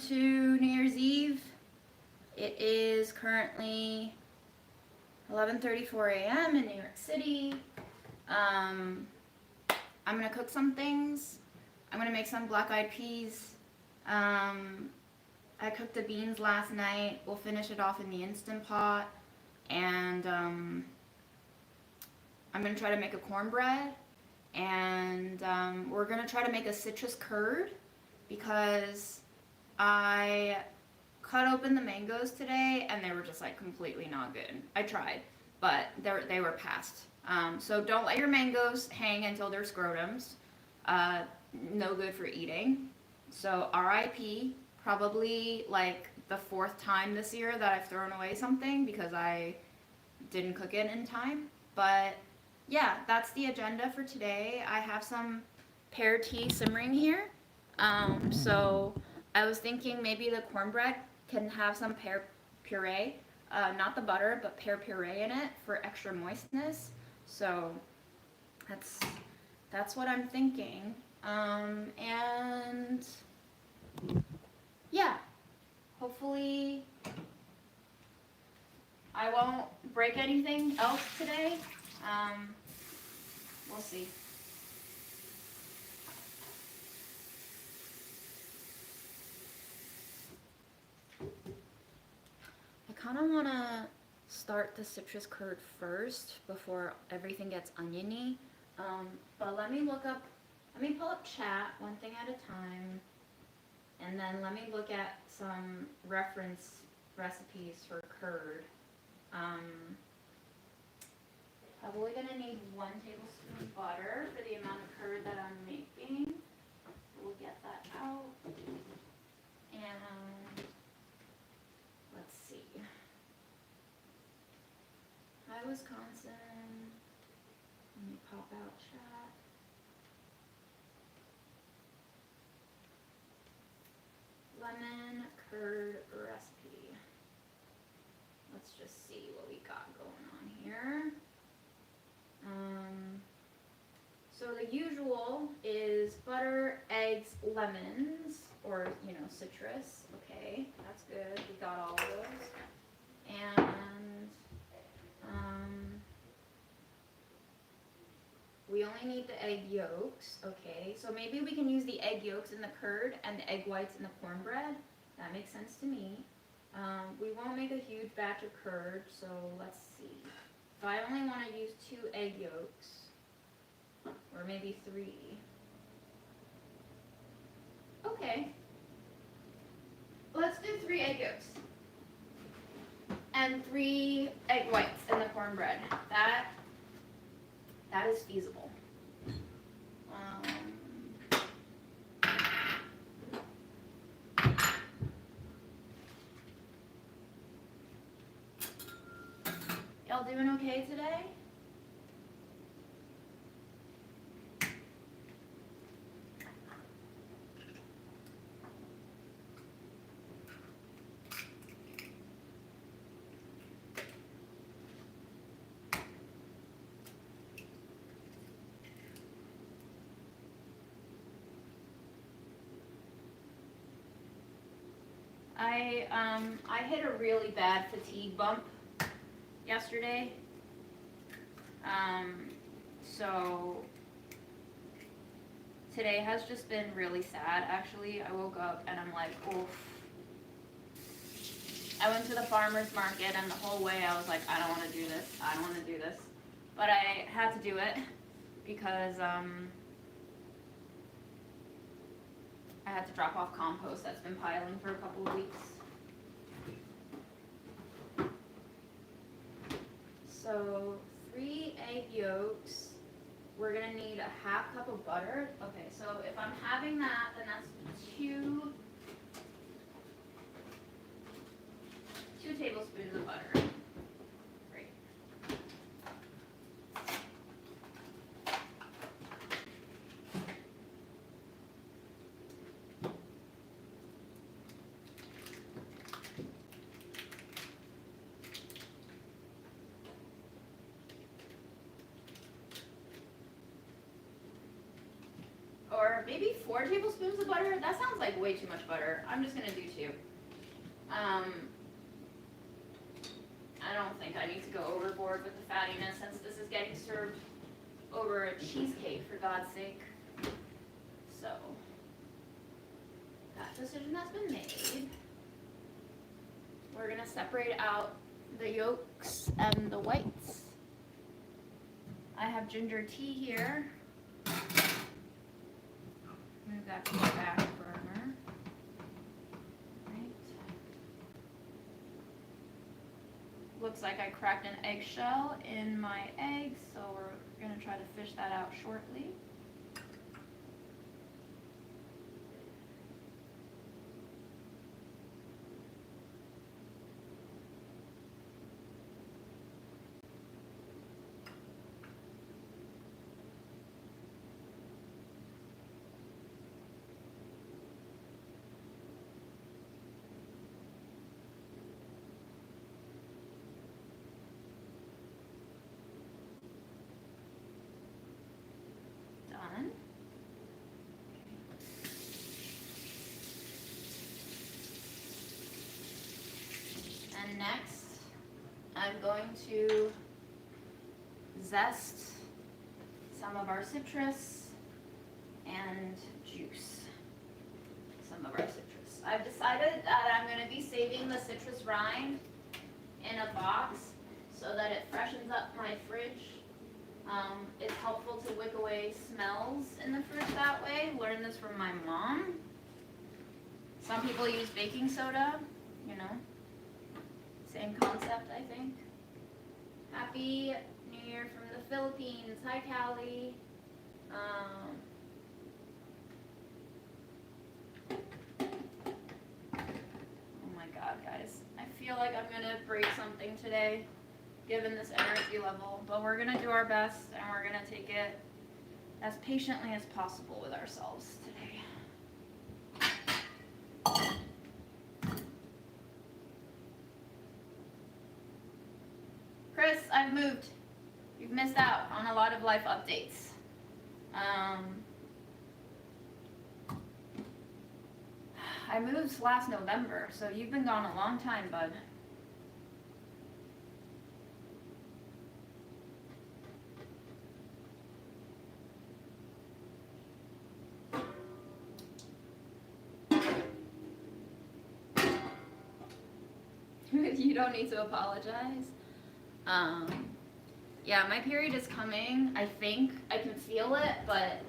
to New Year's Eve. It is currently 11:34 a.m. in New York City. I'm gonna cook some things. I'm gonna make some black-eyed peas. I cooked the beans last night. We'll finish it off in the Instant Pot. And I'm gonna try to make a cornbread. And we're gonna try to make a citrus curd because I cut open the mangoes today and they were just like completely not good. I tried, but they were past. So don't let your mangoes hang until they're scrotums. No good for eating. So RIP, probably like the 4th time this year that I've thrown away something because I didn't cook it in time. But yeah, that's the agenda for today. I have some pear tea simmering here. So I was thinking maybe the cornbread can have some pear puree, not the butter, but pear puree in it for extra moistness. So that's what I'm thinking. And yeah, hopefully I won't break anything else today. We'll see. I kind of want to start the citrus curd first before everything gets oniony. But let me pull up chat one thing at a time, and then let me look at some reference recipes for curd. Probably gonna need 1 tablespoon of butter for the amount of curd that I'm making. We'll get that out. And let's see. Hi, Wisconsin. Let me pop out chat. Lemon curd recipe. Let's just see what we got going on here. So the usual is butter, eggs, lemons, or, citrus. Okay, that's good. We got all of those. And we only need the egg yolks. Okay, so maybe we can use the egg yolks in the curd and the egg whites in the cornbread. That makes sense to me. We won't make a huge batch of curd, so let's see. If I only want to use 2 egg yolks, or maybe 3. Okay. Let's do 3 egg yolks. And 3 egg whites in the cornbread. That is feasible. Y'all doing okay today? I hit a really bad fatigue bump yesterday. So today has just been really sad, actually. I woke up and I'm like, oof. I went to the farmer's market and the whole way I was like, I don't want to do this. I don't want to do this. But I had to do it because I had to drop off compost that's been piling for a couple of weeks. So 3 egg yolks. We're gonna need a half cup of butter. Okay, so if I'm having that, then that's 2 tablespoons of butter. Great. Or or maybe 4 tablespoons of butter. That sounds like way too much butter. I'm just gonna do 2. I don't think I need to go overboard with the fattiness since this is getting served over a cheesecake, for God's sake. So, that decision has been made. We're gonna separate out the yolks and the whites. I have ginger tea here. Move that to the back burner. Right. Looks like I cracked an eggshell in my eggs, so we're gonna try to fish that out shortly. Done. And next, I'm going to zest some of our citrus and juice some of our citrus. I've decided that I'm going to be saving the citrus rind in a box so that it freshens up my fridge. It's helpful to wick away smells in the fridge that way. Learned this from my mom. Some people use baking soda, you know. Same concept, I think. Happy New Year from the Philippines. Hi, Callie. Oh my God, guys. I feel like I'm going to break something today, given this energy level. But we're going to do our best, and we're going to take it as patiently as possible with ourselves today. Chris, I've moved. You've missed out on a lot of life updates. I moved last November, so you've been gone a long time, bud. You don't need to apologize. Yeah, my period is coming. I think I can feel it, but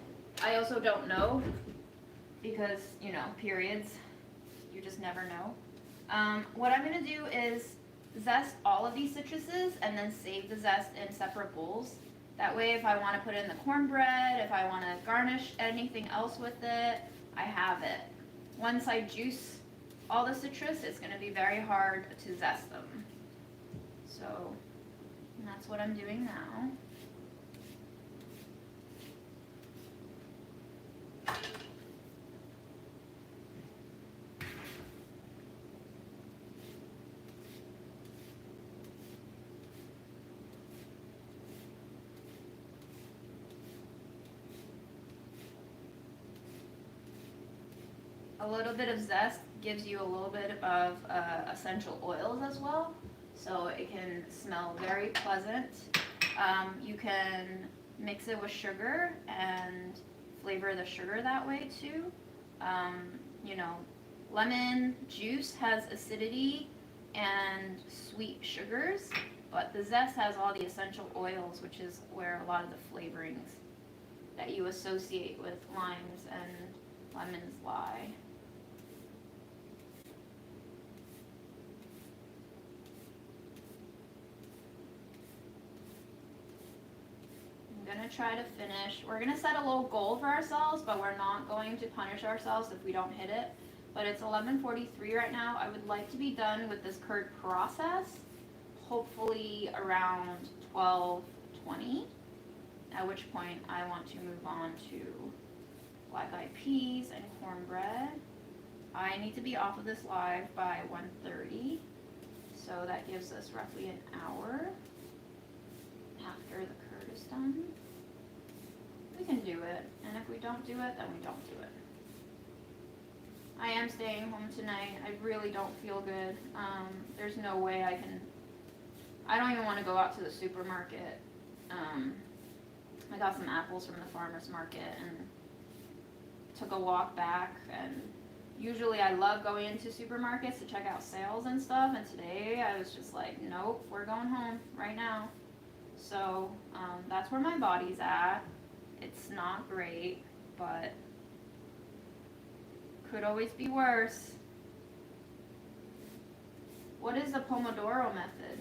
I also don't know because, you know, periods, you just never know. What I'm going to do is zest all of these citruses and then save the zest in separate bowls. That way, if I want to put it in the cornbread, if I want to garnish anything else with it, I have it. Once I juice all the citrus, it's going to be very hard to zest them. So that's what I'm doing now. A little bit of zest gives you a little bit of essential oils as well, so it can smell very pleasant. You can mix it with sugar and flavor the sugar that way too. You know, lemon juice has acidity and sweet sugars, but the zest has all the essential oils, which is where a lot of the flavorings that you associate with limes and lemons lie. I'm gonna try to finish. We're gonna set a little goal for ourselves, but we're not going to punish ourselves if we don't hit it. But it's 11:43 right now. I would like to be done with this curd process, hopefully around 12:20, at which point I want to move on to black-eyed peas and cornbread. I need to be off of this live by 1:30, so that gives us roughly an hour after the curd is done. We can do it. And if we don't do it, then we don't do it. I am staying home tonight. I really don't feel good. There's no way I don't even want to go out to the supermarket. I got some apples from the farmer's market and took a walk back, and usually I love going into supermarkets to check out sales and stuff, and today I was just like, nope, we're going home right now. So that's where my body's at. It's not great, but could always be worse. What is the Pomodoro method?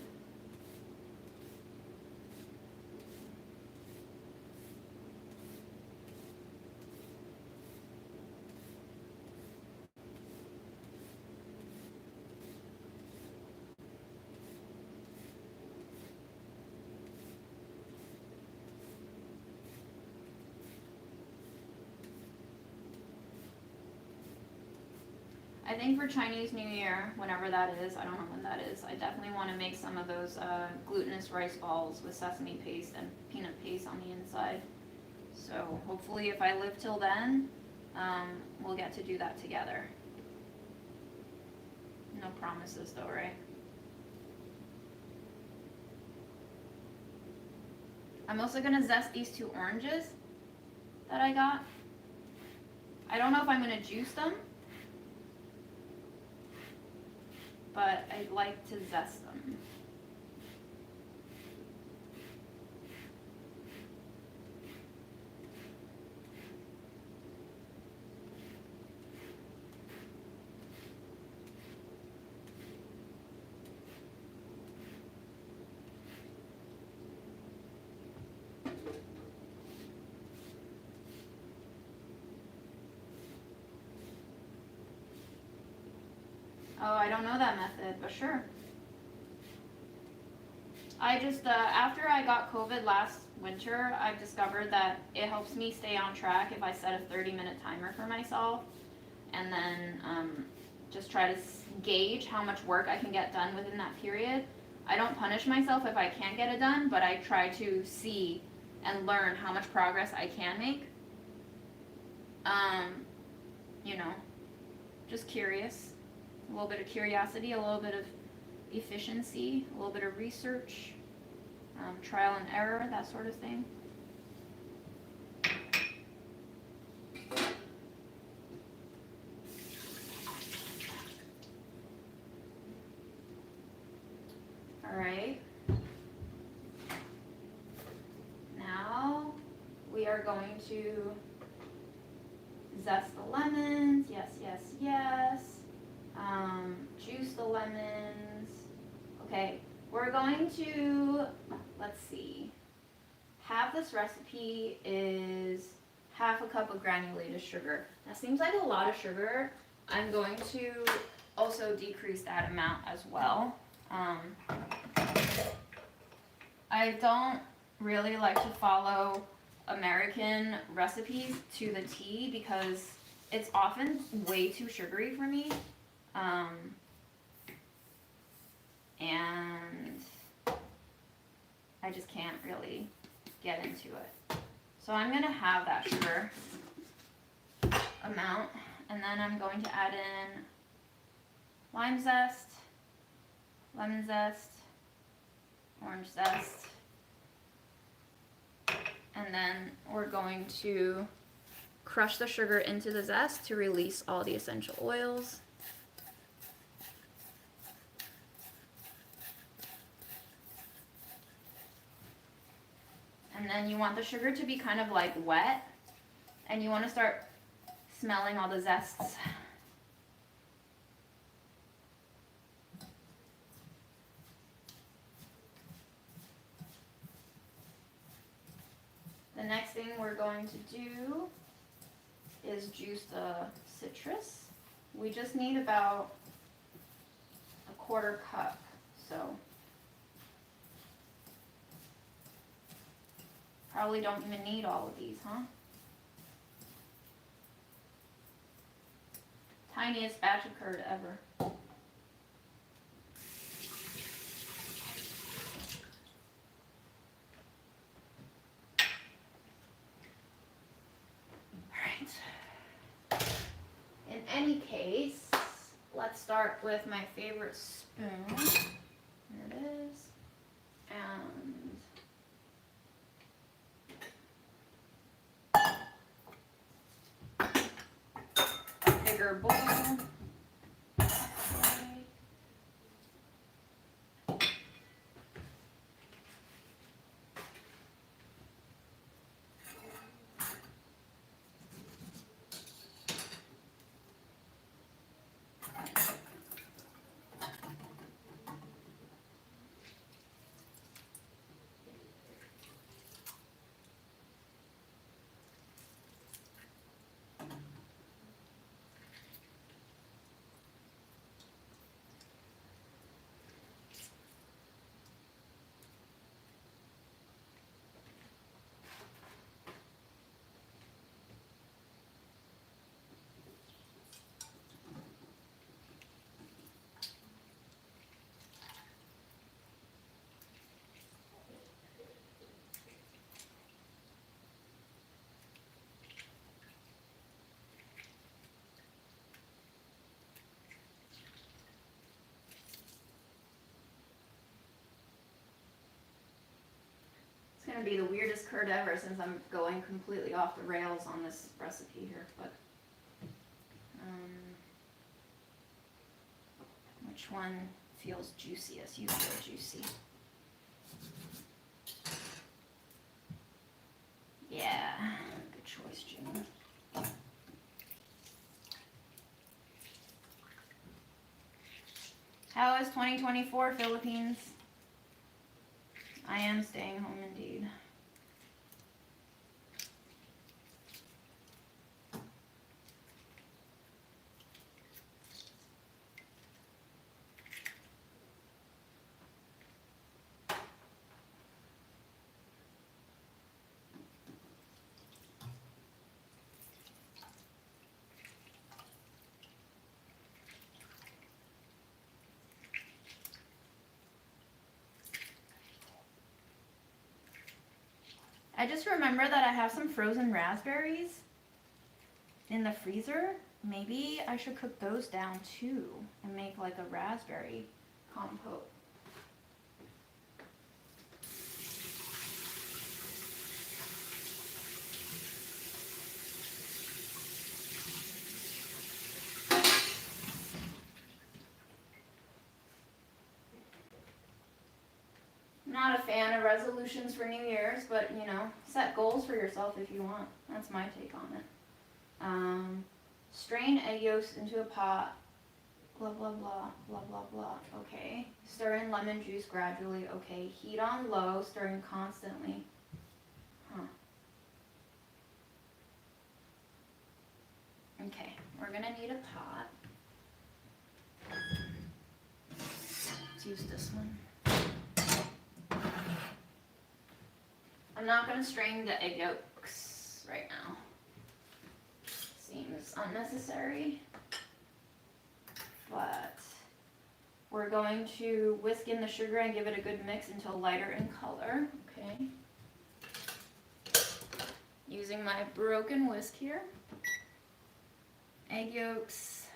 I think for Chinese New Year, whenever that is, I don't know when that is, I definitely want to make some of those glutinous rice balls with sesame paste and peanut paste on the inside. So hopefully if I live till then, we'll get to do that together. No promises though, right? I'm also going to zest these 2 oranges that I got. I don't know if I'm going to juice them, but I'd like to zest them. Oh, I don't know that method, but sure. I just, after I got COVID last winter, I've discovered that it helps me stay on track if I set a 30-minute timer for myself, and then just try to gauge how much work I can get done within that period. I don't punish myself if I can't get it done, but I try to see and learn how much progress I can make. You know, just curious. A little bit of curiosity, a little bit of efficiency, a little bit of research, trial and error, that sort of thing. All right. Now we are going to zest the lemons. Yes, yes, yes. Juice the lemons. Okay, we're going to, let's see, half this recipe is half a cup of granulated sugar. That seems like a lot of sugar. I'm going to also decrease that amount as well. I don't really like to follow American recipes to the T because it's often way too sugary for me. And I just can't really get into it. So I'm going to have that sugar amount, and then I'm going to add in lime zest, lemon zest, orange zest, and then we're going to crush the sugar into the zest to release all the essential oils. And then you want the sugar to be kind of like wet, and you want to start smelling all the zests. The next thing we're going to do is juice the citrus. We just need about a 1/4 cup, so probably don't even need all of these, huh? Tiniest batch of curd ever. case, let's start with my favorite spoon. There it is. And a bigger bowl. It's going to be the weirdest curd ever since I'm going completely off the rails on this recipe here, but which one feels juiciest? You feel juicy. Yeah, good choice, June. How is 2024 Philippines? I am staying home indeed. I just remember that I have some frozen raspberries in the freezer. Maybe I should cook those down too and make like a raspberry compote. Not a fan of resolutions for New Year's, but you know, set goals for yourself if you want. That's my take on it. Strain egg yolks into a pot. Blah, blah, blah, blah, blah, blah. Okay. Stir in lemon juice gradually. Okay. Heat on low, stirring constantly. Huh. Okay. We're gonna need a pot. Let's use this one. I'm not going to strain the egg yolks right now. Seems unnecessary. But we're going to whisk in the sugar and give it a good mix until lighter in color. Okay. Using my broken whisk here. Egg yolks.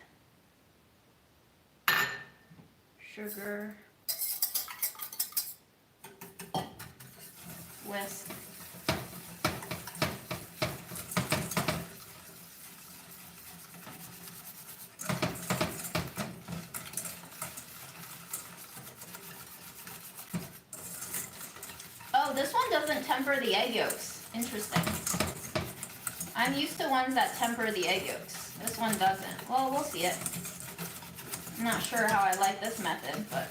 Sugar. Whisk. Oh, this one doesn't temper the egg yolks. Interesting. I'm used to ones that temper the egg yolks. This one doesn't. Well, we'll see it. I'm not sure how I like this method, but...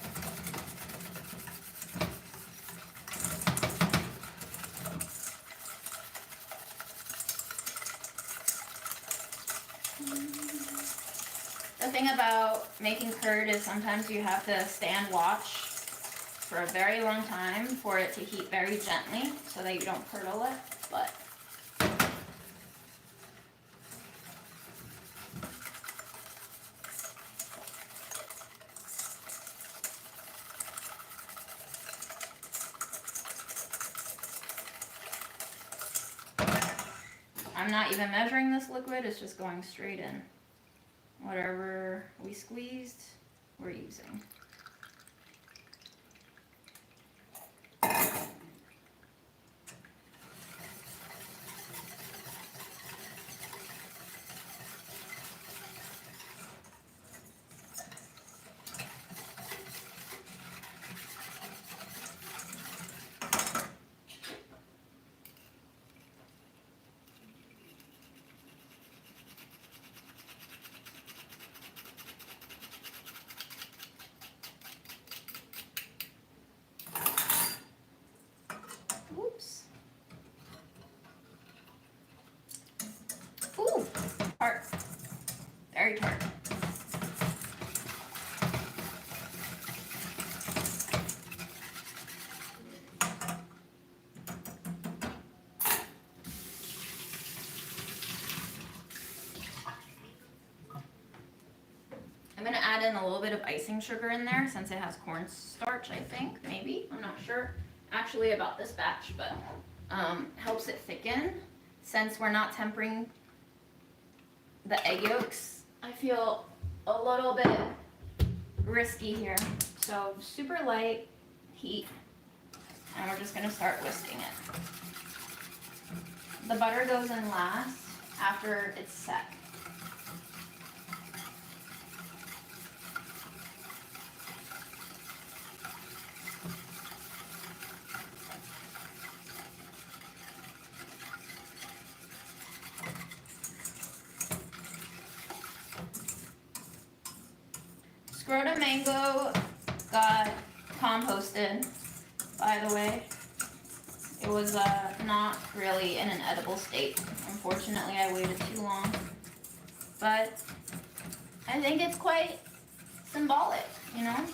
The thing about making curd is sometimes you have to stand watch for a very long time for it to heat very gently so that you don't curdle it, but I'm not even measuring this liquid, it's just going straight in. whatever we squeezed, we're using. Oops. Ooh, tart. Very tart. I'm gonna add in a little bit of icing sugar in there since it has cornstarch, I think, maybe. I'm not sure actually about this batch, but helps it thicken. Since we're not tempering the egg yolks, I feel a little bit risky here. So super light heat, and we're just gonna start whisking it. The butter goes in last after it's set. Scrotum mango got composted, by the way. It was not really in an edible state. Unfortunately, I waited too long. But I think it's quite symbolic, you know?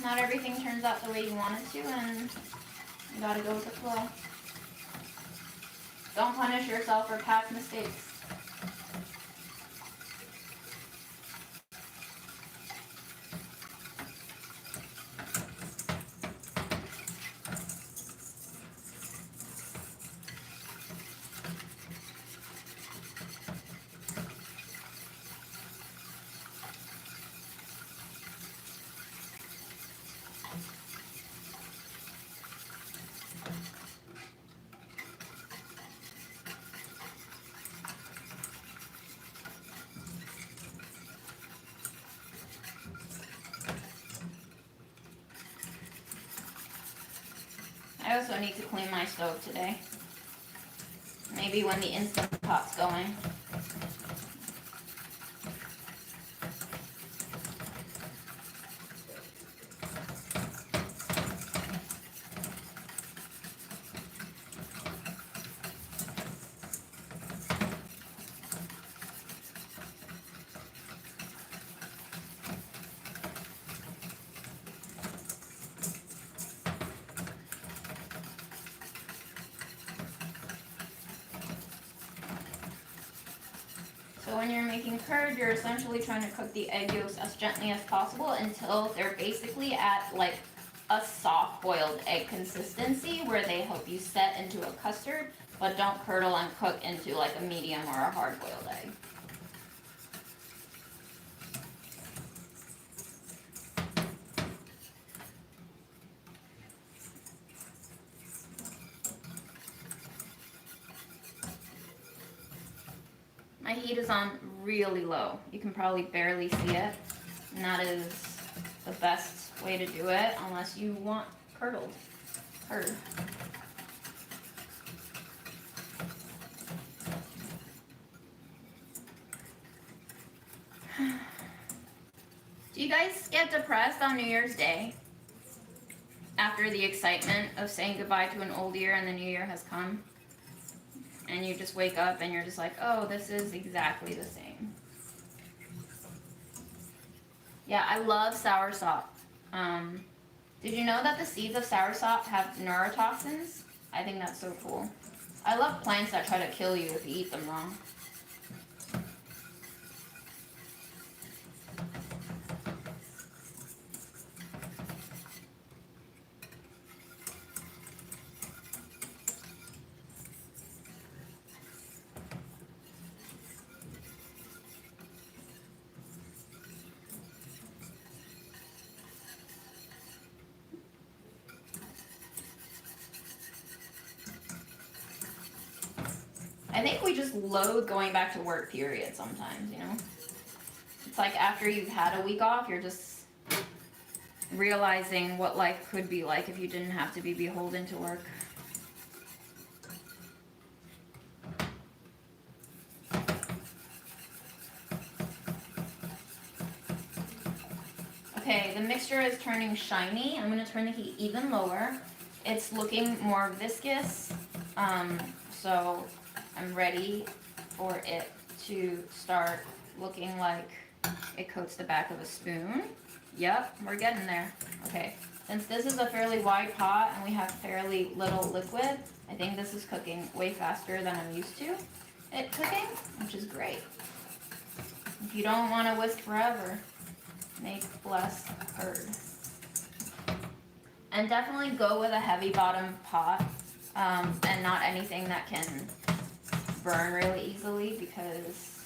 Not everything turns out the way you want it to, and you gotta go with the flow. Don't punish yourself for past mistakes. I also need to clean my stove today. Maybe when the Instant Pot's going. So when you're making curd, you're essentially trying to cook the egg yolks as gently as possible until they're basically at like a soft boiled egg consistency where they help you set into a custard, but don't curdle and cook into like a medium or a hard boiled egg. My heat is on really low. You can probably barely see it. And that is the best way to do it unless you want curdled curd. Do you guys get depressed on New Year's Day? After the excitement of saying goodbye to an old year and the new year has come? And you just wake up and you're just like, oh, this is exactly the same. Yeah, I love soursop. Did you know that the seeds of soursop have neurotoxins? I think that's so cool. I love plants that try to kill you if you eat them wrong. I think we just loathe going back to work, period, sometimes, you know? It's like after you've had a week off, you're just realizing what life could be like if you didn't have to be beholden to work. Okay, the mixture is turning shiny. I'm going to turn the heat even lower. It's looking more viscous, so I'm ready for it to start looking like it coats the back of a spoon. Yep, we're getting there. Okay, since this is a fairly wide pot and we have fairly little liquid, I think this is cooking way faster than I'm used to it cooking, which is great. If you don't want to whisk forever, make less curd. And definitely go with a heavy bottom pot, and not anything that can burn really easily, because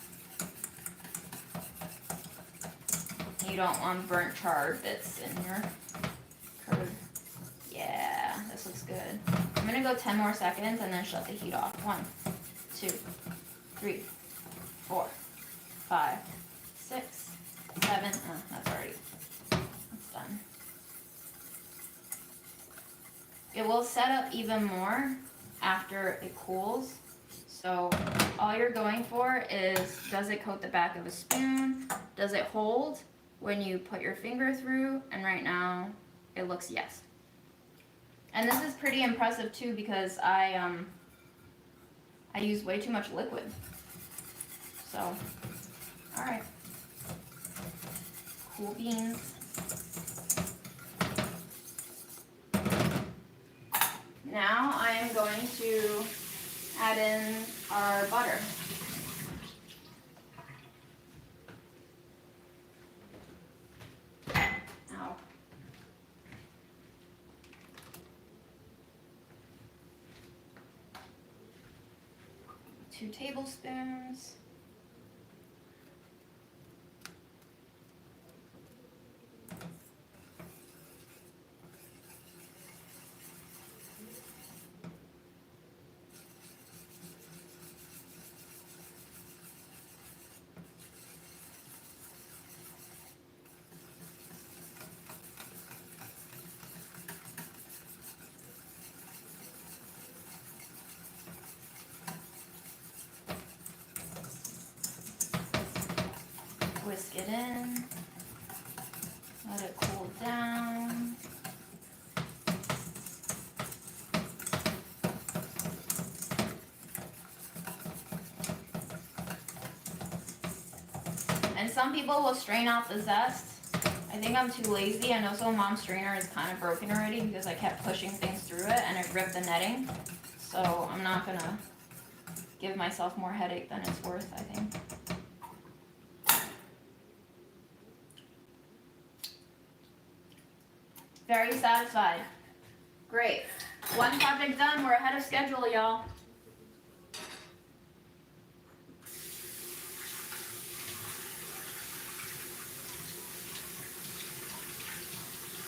you don't want burnt charred bits in your curd. Yeah, this looks good. I'm gonna go 10 more seconds and then shut the heat off. 1, 2, 3, 4, 5, 6, 7. Oh, that's already, that's done. It will set up even more after it cools. So all you're going for is, does it coat the back of a spoon? Does it hold when you put your finger through? And right now it looks yes. And this is pretty impressive too, because I use way too much liquid. So, all right. Cool beans. Now I am going to add in our butter. Ow. 2 tablespoons. Whisk it in, let it cool down. And some people will strain out the zest. I think I'm too lazy. I know so mom's strainer is kind of broken already because I kept pushing things through it and it ripped the netting. So I'm not gonna give myself more headache than it's worth, I think. Very satisfied. Great. 1 project done. We're ahead of schedule, y'all.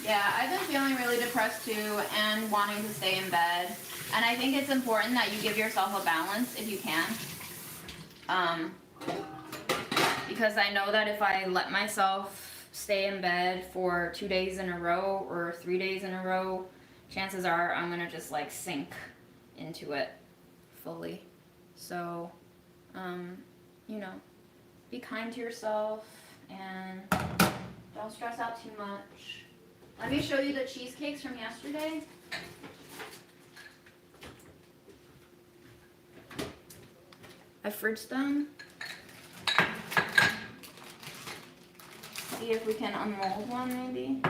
Yeah, I've been feeling really depressed too and wanting to stay in bed. And I think it's important that you give yourself a balance if you can. Because I know that if I let myself stay in bed for 2 days in a row or 3 days in a row, chances are I'm gonna just like sink into it fully. So, you know, be kind to yourself and don't stress out too much. Let me show you the cheesecakes from yesterday. I fridged them. See if we can unmold one maybe.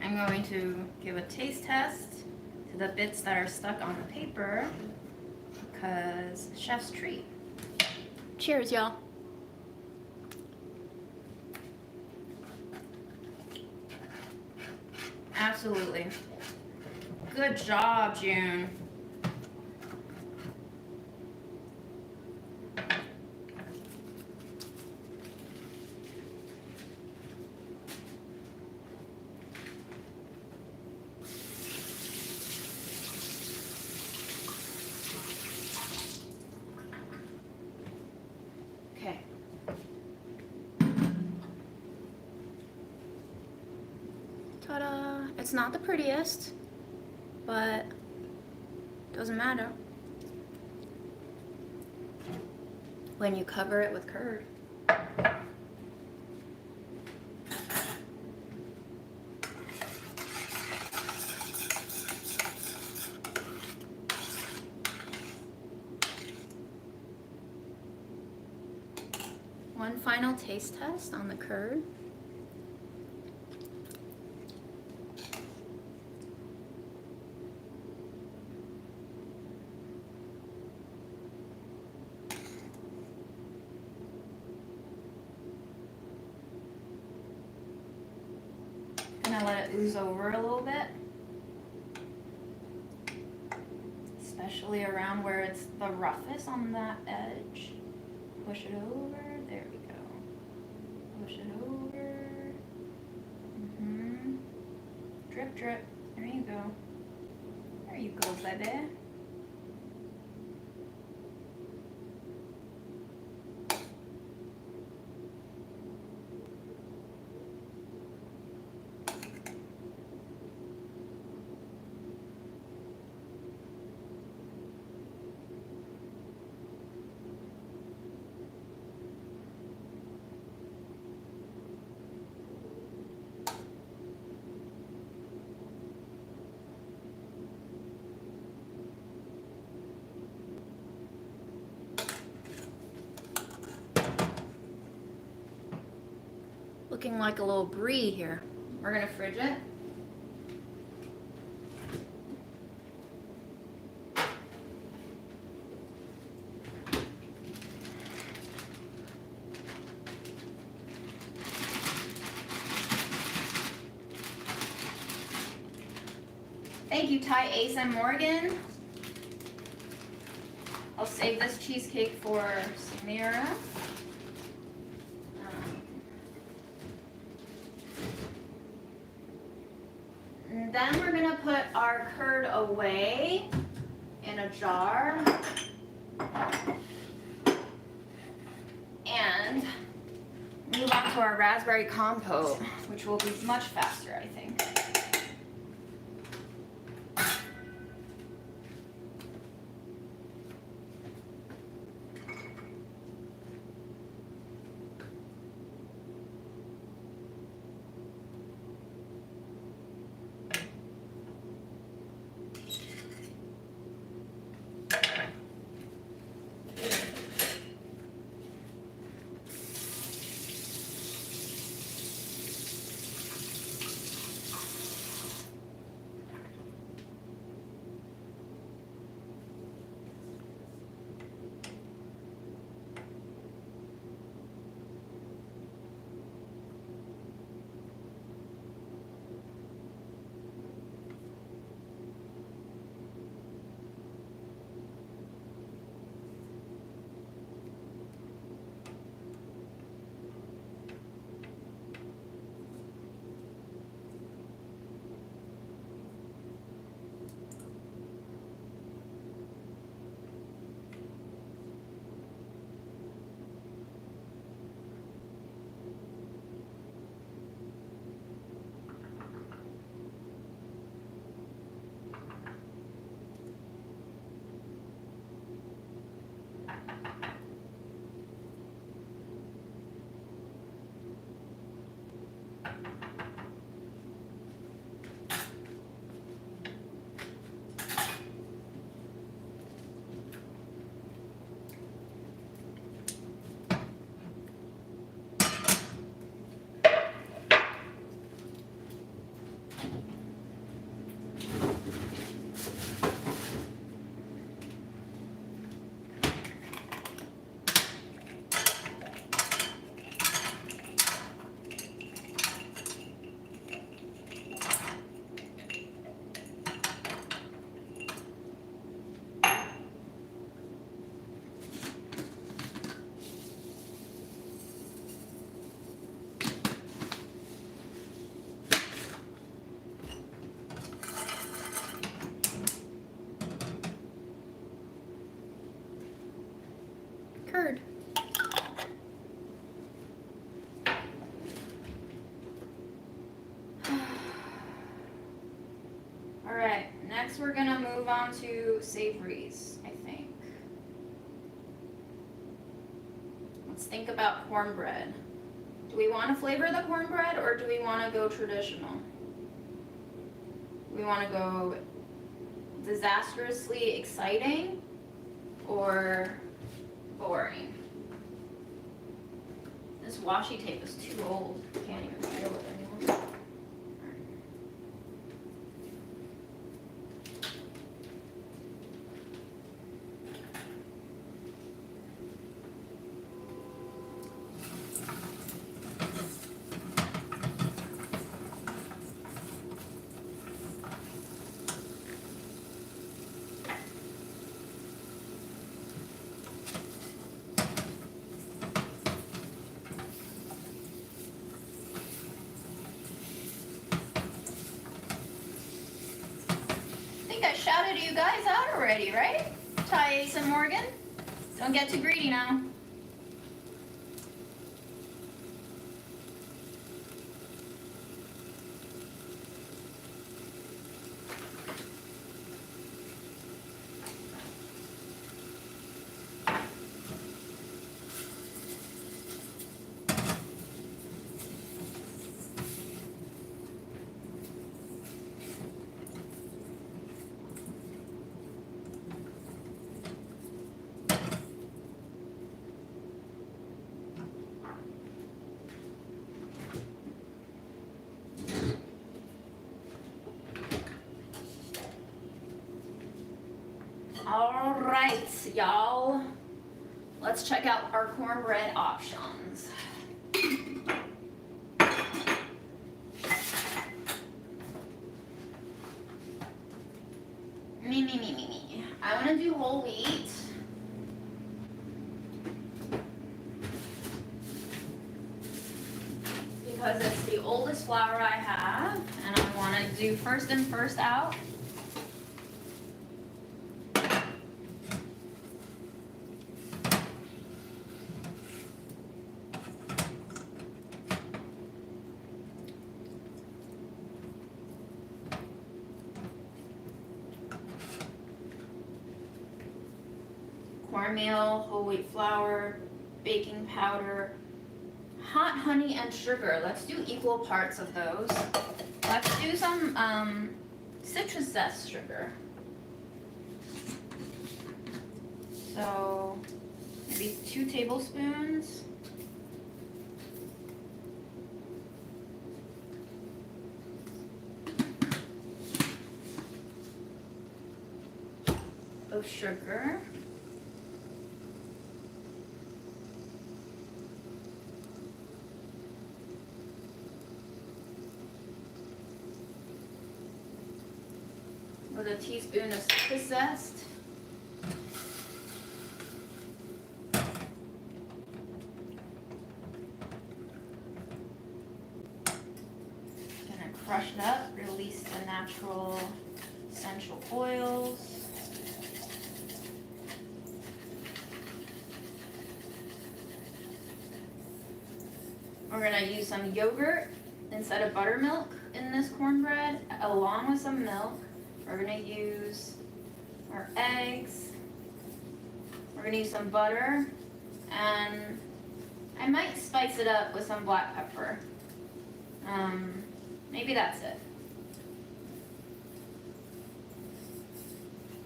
I'm going to give a taste test to the bits that are stuck on the paper because chef's treat. Cheers, y'all. Absolutely. Good job, June. Okay. Ta-da! It's not the prettiest, but doesn't matter when you cover it with curd. One final taste test on the curd. Gonna let it ooze over a little bit, especially around where it's the roughest on that edge. Push it over. There we go. Push it over. Drip, drip. There you go. There you go, baby. Looking like a little brie here. We're gonna fridge it. Thank you, Ty Ace and Morgan. I'll save this cheesecake for Samira. And then we're gonna put our curd away in a jar and move on to our raspberry compote, which will be much faster, I think. down to savories, I think. Let's think about cornbread. Do we want to flavor the cornbread or do we want to go traditional? We want to go disastrously exciting or boring? This washi tape is too old. Can't even feel it anymore. I shouted you guys out already, right? Ty, Ace, and Morgan? Don't get too greedy now. All right, y'all. Let's check out our cornbread options. Me. I want to do whole wheat. Because it's the oldest flour I have, and I want to do first in, first out. Cornmeal, whole wheat flour, baking powder, hot honey, and sugar. Let's do equal parts of those. Let's do some citrus zest sugar. So maybe 2 tablespoons. Of sugar. With a teaspoon of citrus zest. Gonna crush it up, release the natural essential oils. We're gonna use some yogurt instead of buttermilk in this cornbread, along with some milk. We're gonna use our eggs. We're gonna use some butter, and I might spice it up with some black pepper. Maybe that's it.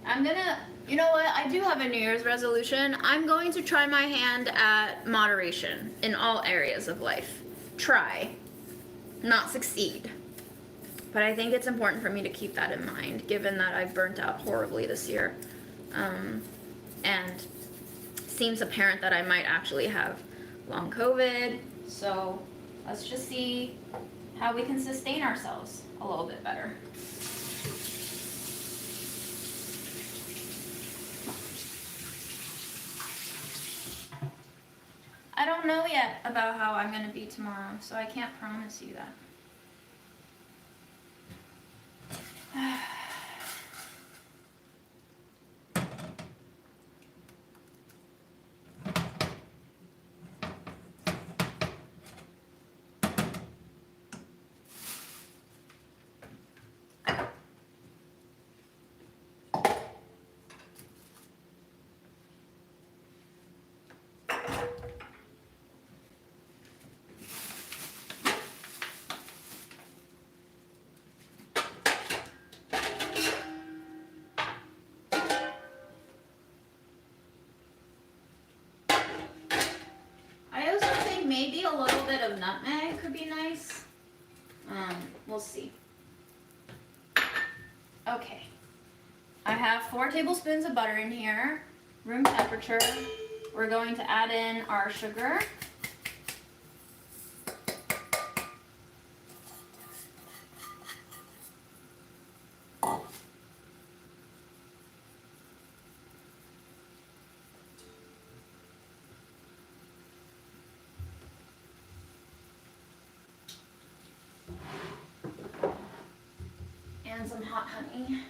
I'm gonna, you know what? I do have a New Year's resolution. I'm going to try my hand at moderation in all areas of life. Try, not succeed. But I think it's important for me to keep that in mind, given that I've burnt out horribly this year. And seems apparent that I might actually have long COVID. So let's just see how we can sustain ourselves a little bit better. I don't know yet about how I'm going to be tomorrow, so I can't promise you that. Maybe a little bit of nutmeg could be nice. We'll see. Okay. I have 4 tablespoons of butter in here, room temperature. We're going to add in our sugar. And some hot honey.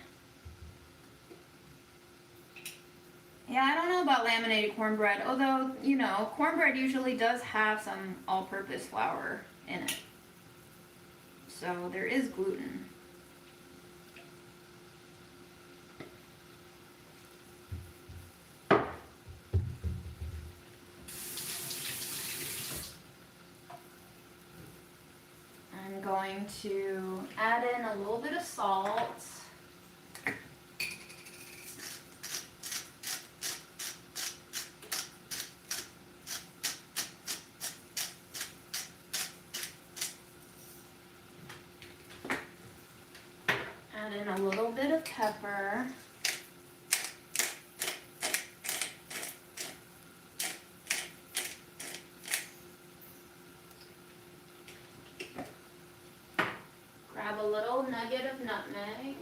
Yeah, I don't know about laminated cornbread, although, you know, cornbread usually does have some all-purpose flour in it. So there is gluten. I'm going to add in a little bit of salt. Add in a little bit of pepper. Grab a little nugget of nutmeg.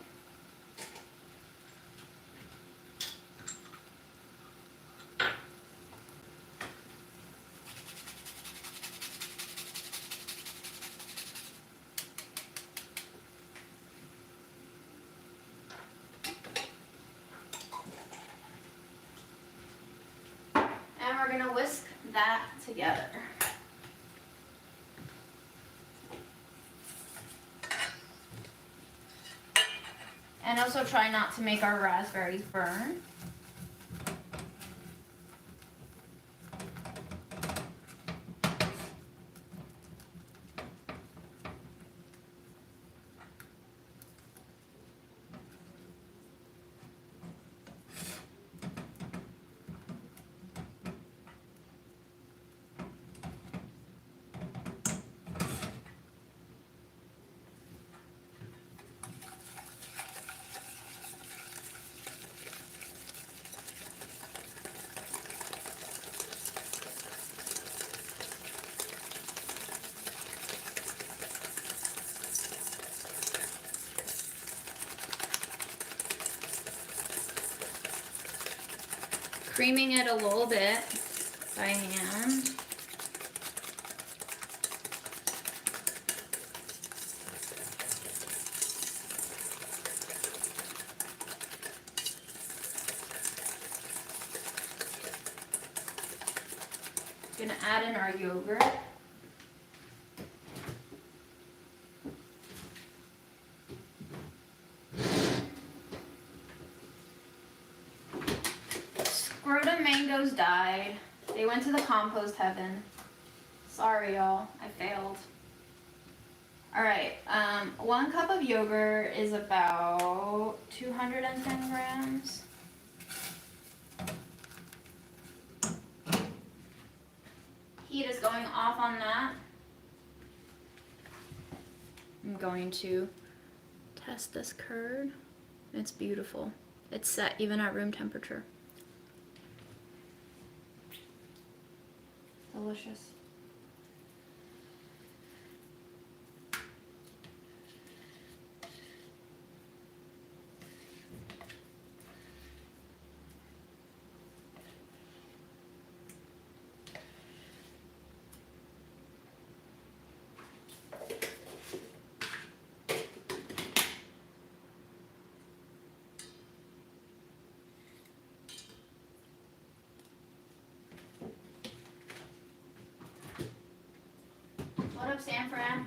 And we're gonna whisk that together. And also try not to make our raspberries burn. Creaming it a little bit by hand. Gonna add in our yogurt. Scrotum mangoes died. They went to the compost heaven. Sorry, y'all. I failed. Alright, 1 cup of yogurt is about 210 grams. Heat is going off on that. I'm going to test this curd. It's beautiful. It's set even at room temperature. Delicious. What up, San Fran?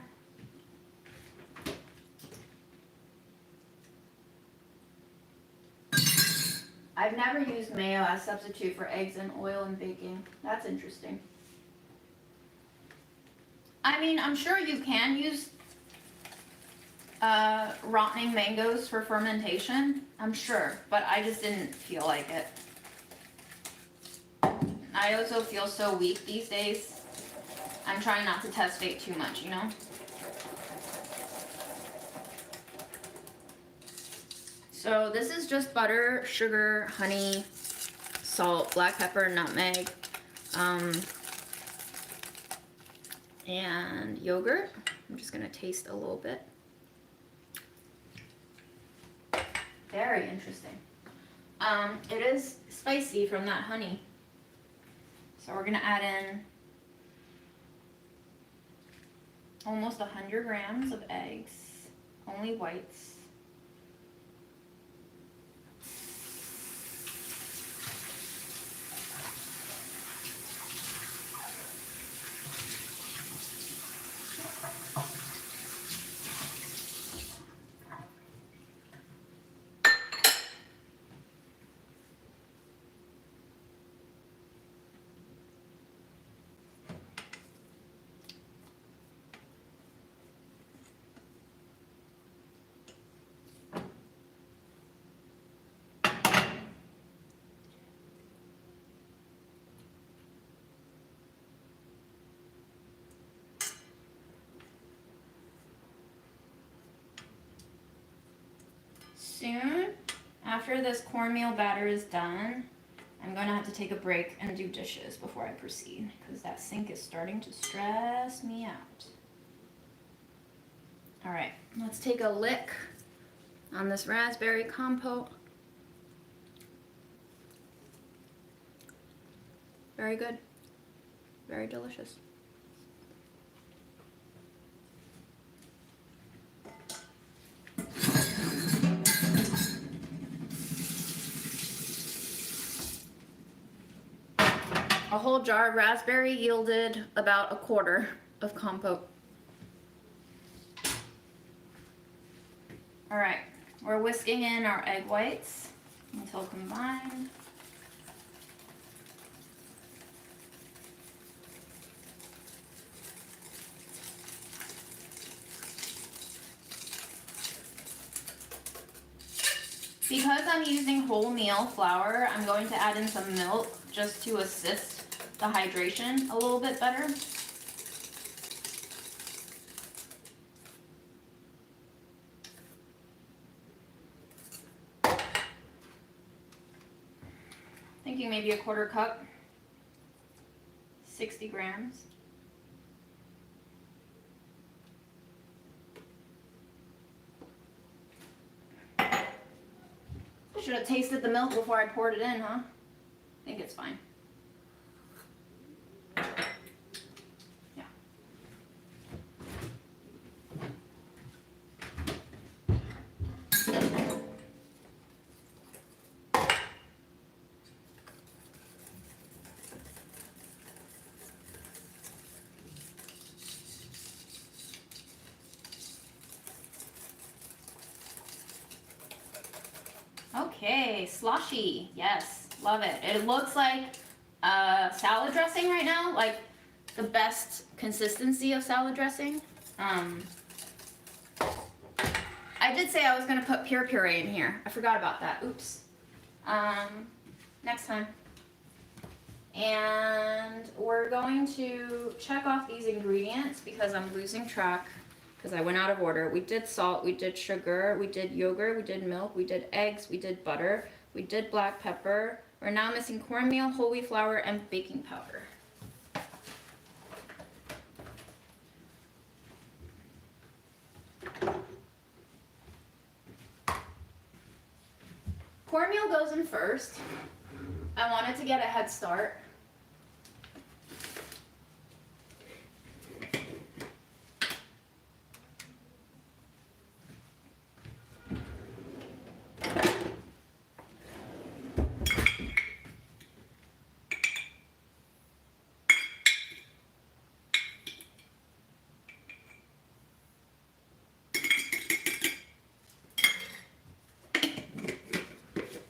I've never used mayo as substitute for eggs and oil and baking. That's interesting. I mean, I'm sure you can use rotting mangoes for fermentation. I'm sure, but I just didn't feel like it. I also feel so weak these days. I'm trying not to test bake too much, you know? So this is just butter, sugar, honey, salt, black pepper, nutmeg, and yogurt. I'm just gonna taste a little bit. Very interesting. It is spicy from that honey. So we're gonna add in almost 100 grams of eggs, only whites. Soon, after this cornmeal batter is done, I'm going to have to take a break and do dishes before I proceed, because that sink is starting to stress me out. All right, let's take a lick on this raspberry compote. Very good, very delicious. A whole jar of raspberry yielded about a quarter of compote. All right, we're whisking in our egg whites until combined. Because I'm using wholemeal flour, I'm going to add in some milk just to assist the hydration a little bit better. Thinking maybe a quarter cup, 60 grams. Should have tasted the milk before I poured it in, huh? I think it's fine. Yeah. Okay, sloshy. Yes, love it. It looks like salad dressing right now, like the best consistency of salad dressing. I did say I was going to put pure puree in here. I forgot about that. Oops. Next time. And we're going to check off these ingredients because I'm losing track. Because I went out of order. We did salt, we did sugar, we did yogurt, we did milk, we did eggs, we did butter, we did black pepper. We're now missing cornmeal, whole wheat flour, and baking powder. Cornmeal goes in first. I wanted to get a head start.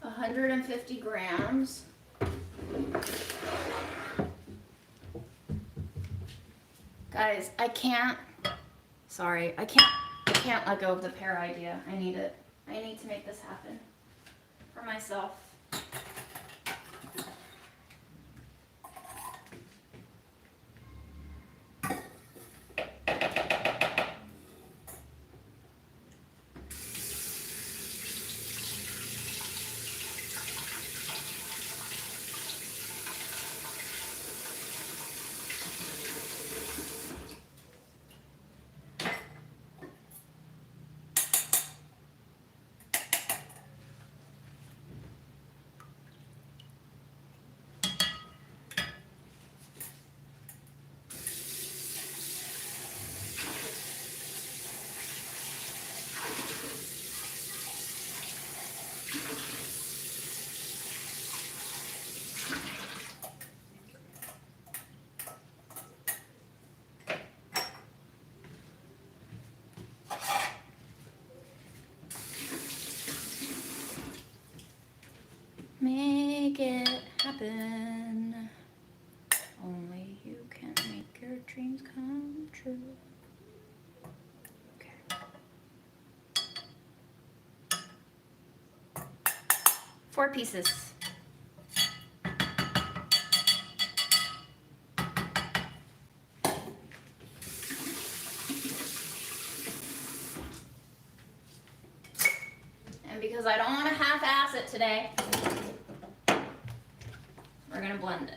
Hundred and 50 grams. Guys, I can't let go of the pear idea. I need it. I need to make this happen for myself. happen. Only you can make your dreams come true. Okay. 4 pieces. And because I don't want to half-ass it today, we're going to blend it.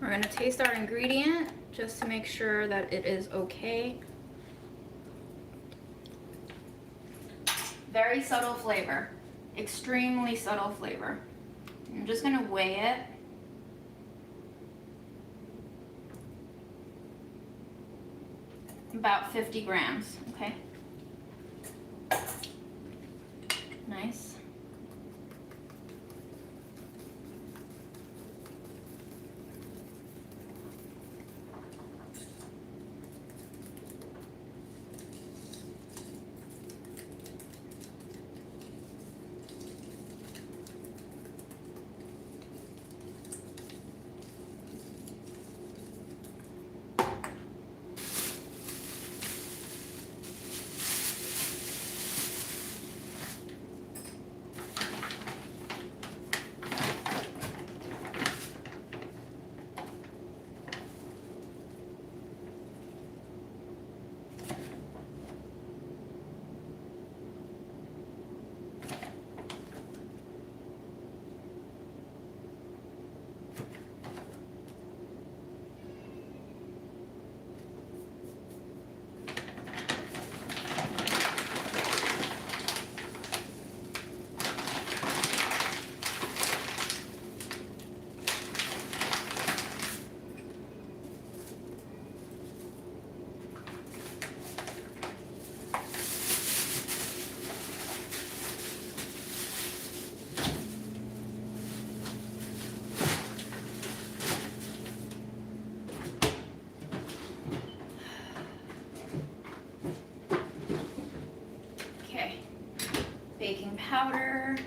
We're going to taste our ingredient just to make sure that it is okay. Very subtle flavor, extremely subtle flavor. I'm just going to weigh it. About 50 grams, okay? Nice. Baking powder,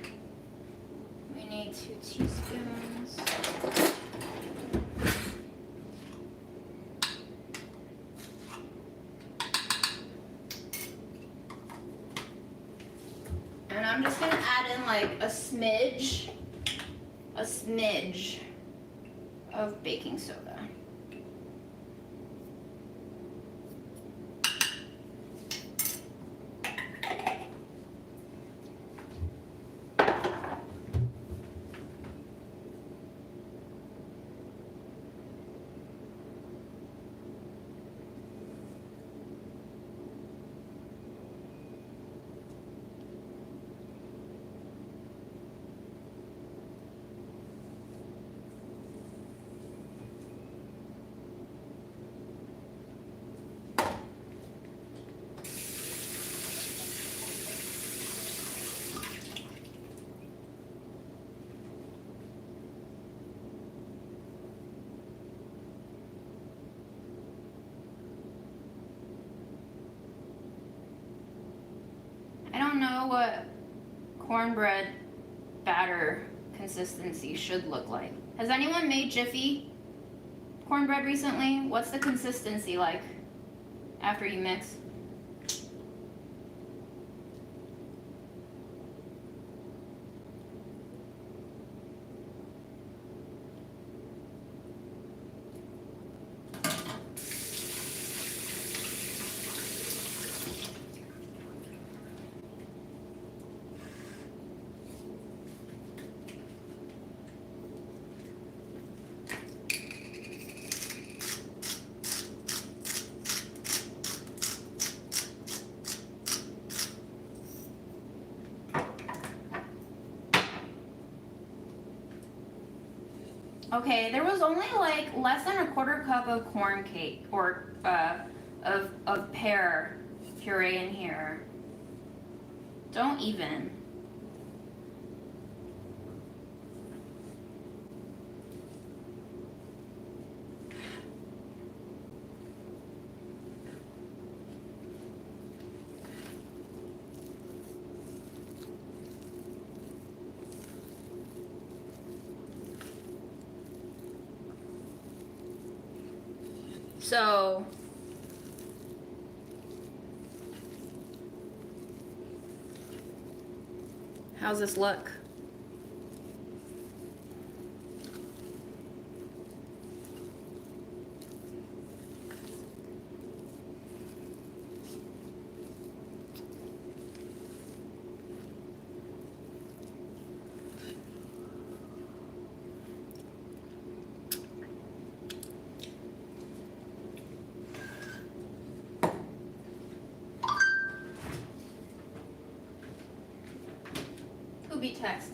we need 2 teaspoons. And I'm just gonna add in like a smidge of baking soda. I don't know what cornbread batter consistency should look like. Has anyone made Jiffy cornbread recently? What's the consistency like after you mix? Okay, there was only like less than a quarter cup of corn cake or of pear puree in here. Don't even. So how's this look? Who be texting?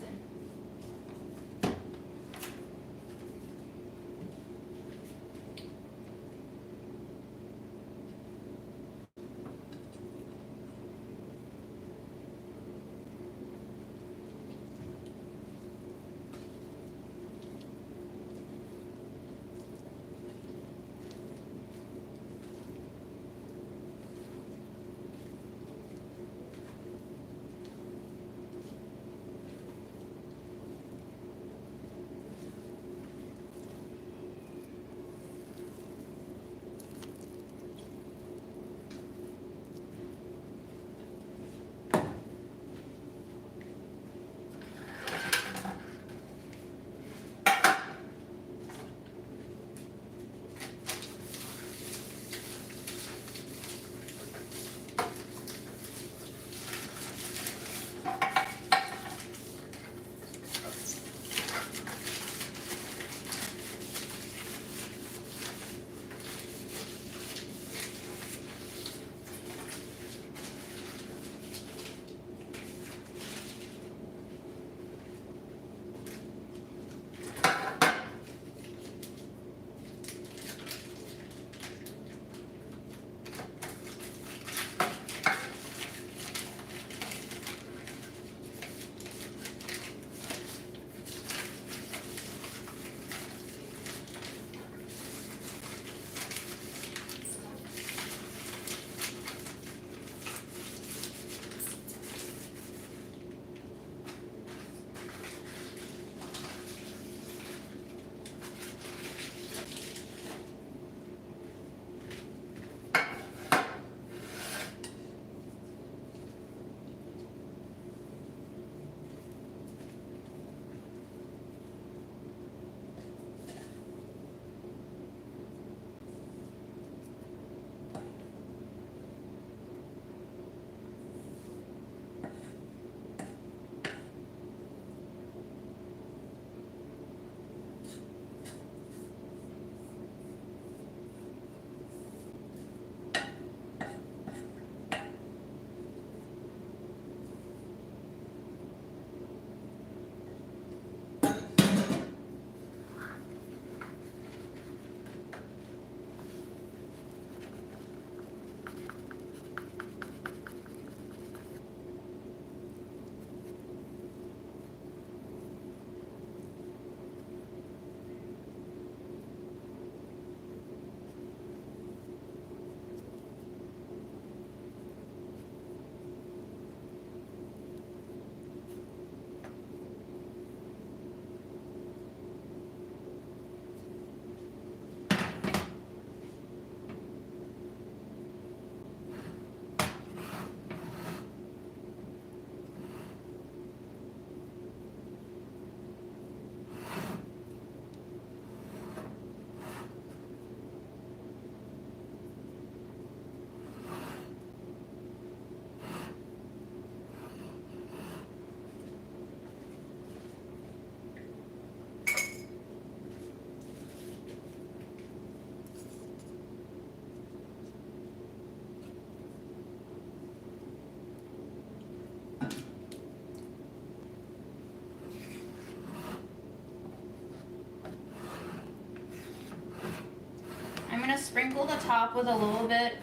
gonna sprinkle the top with a little bit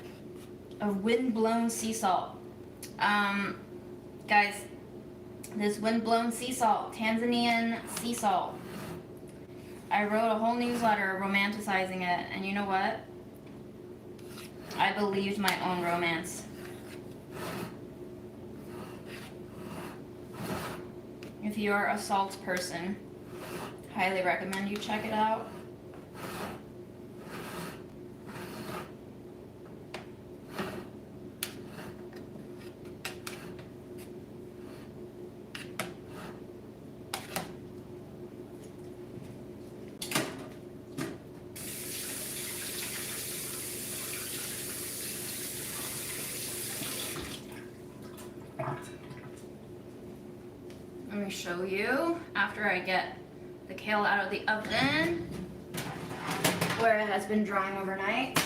of wind-blown sea salt. Guys, this wind-blown sea salt, Tanzanian sea salt. I wrote a whole newsletter romanticizing it, and you know what? I believed my own romance. If you're a salt person, highly recommend you check it out. Let me show you after I get the kale out of the oven where it has been drying overnight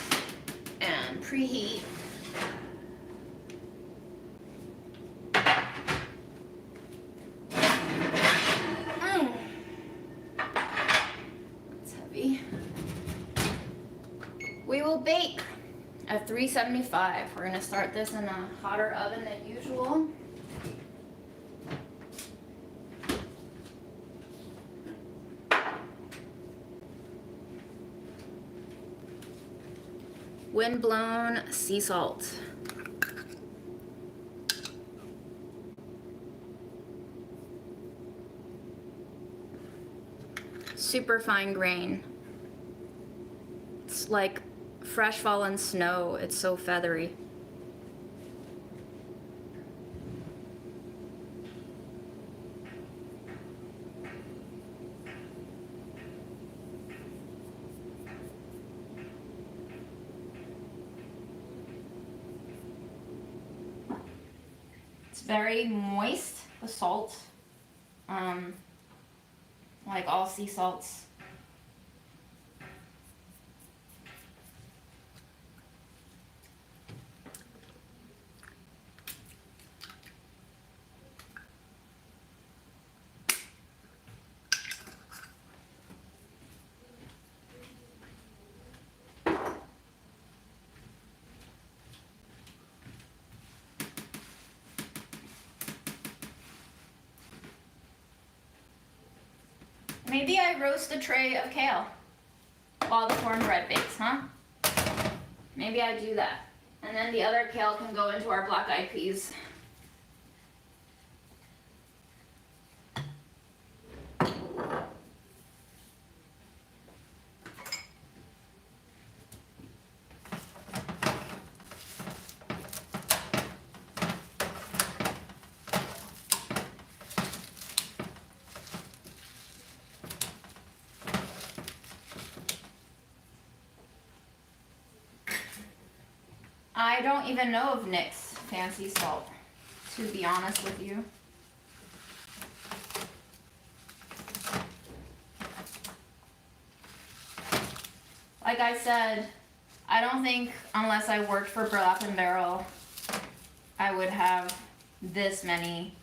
and preheat. That's heavy. We will bake at 375. We're gonna start this in a hotter oven than usual. Wind-blown sea salt. Super fine grain. It's like fresh fallen snow. It's so feathery. Very moist, the salt, like all sea salts. Maybe I roast a tray of kale while the cornbread bakes, huh? Maybe I do that. And then the other kale can go into our black-eyed peas. I don't even know of Nick's fancy salt, to be honest with you. Like I said, I don't think unless I worked for Burlap and Barrel, I would have this many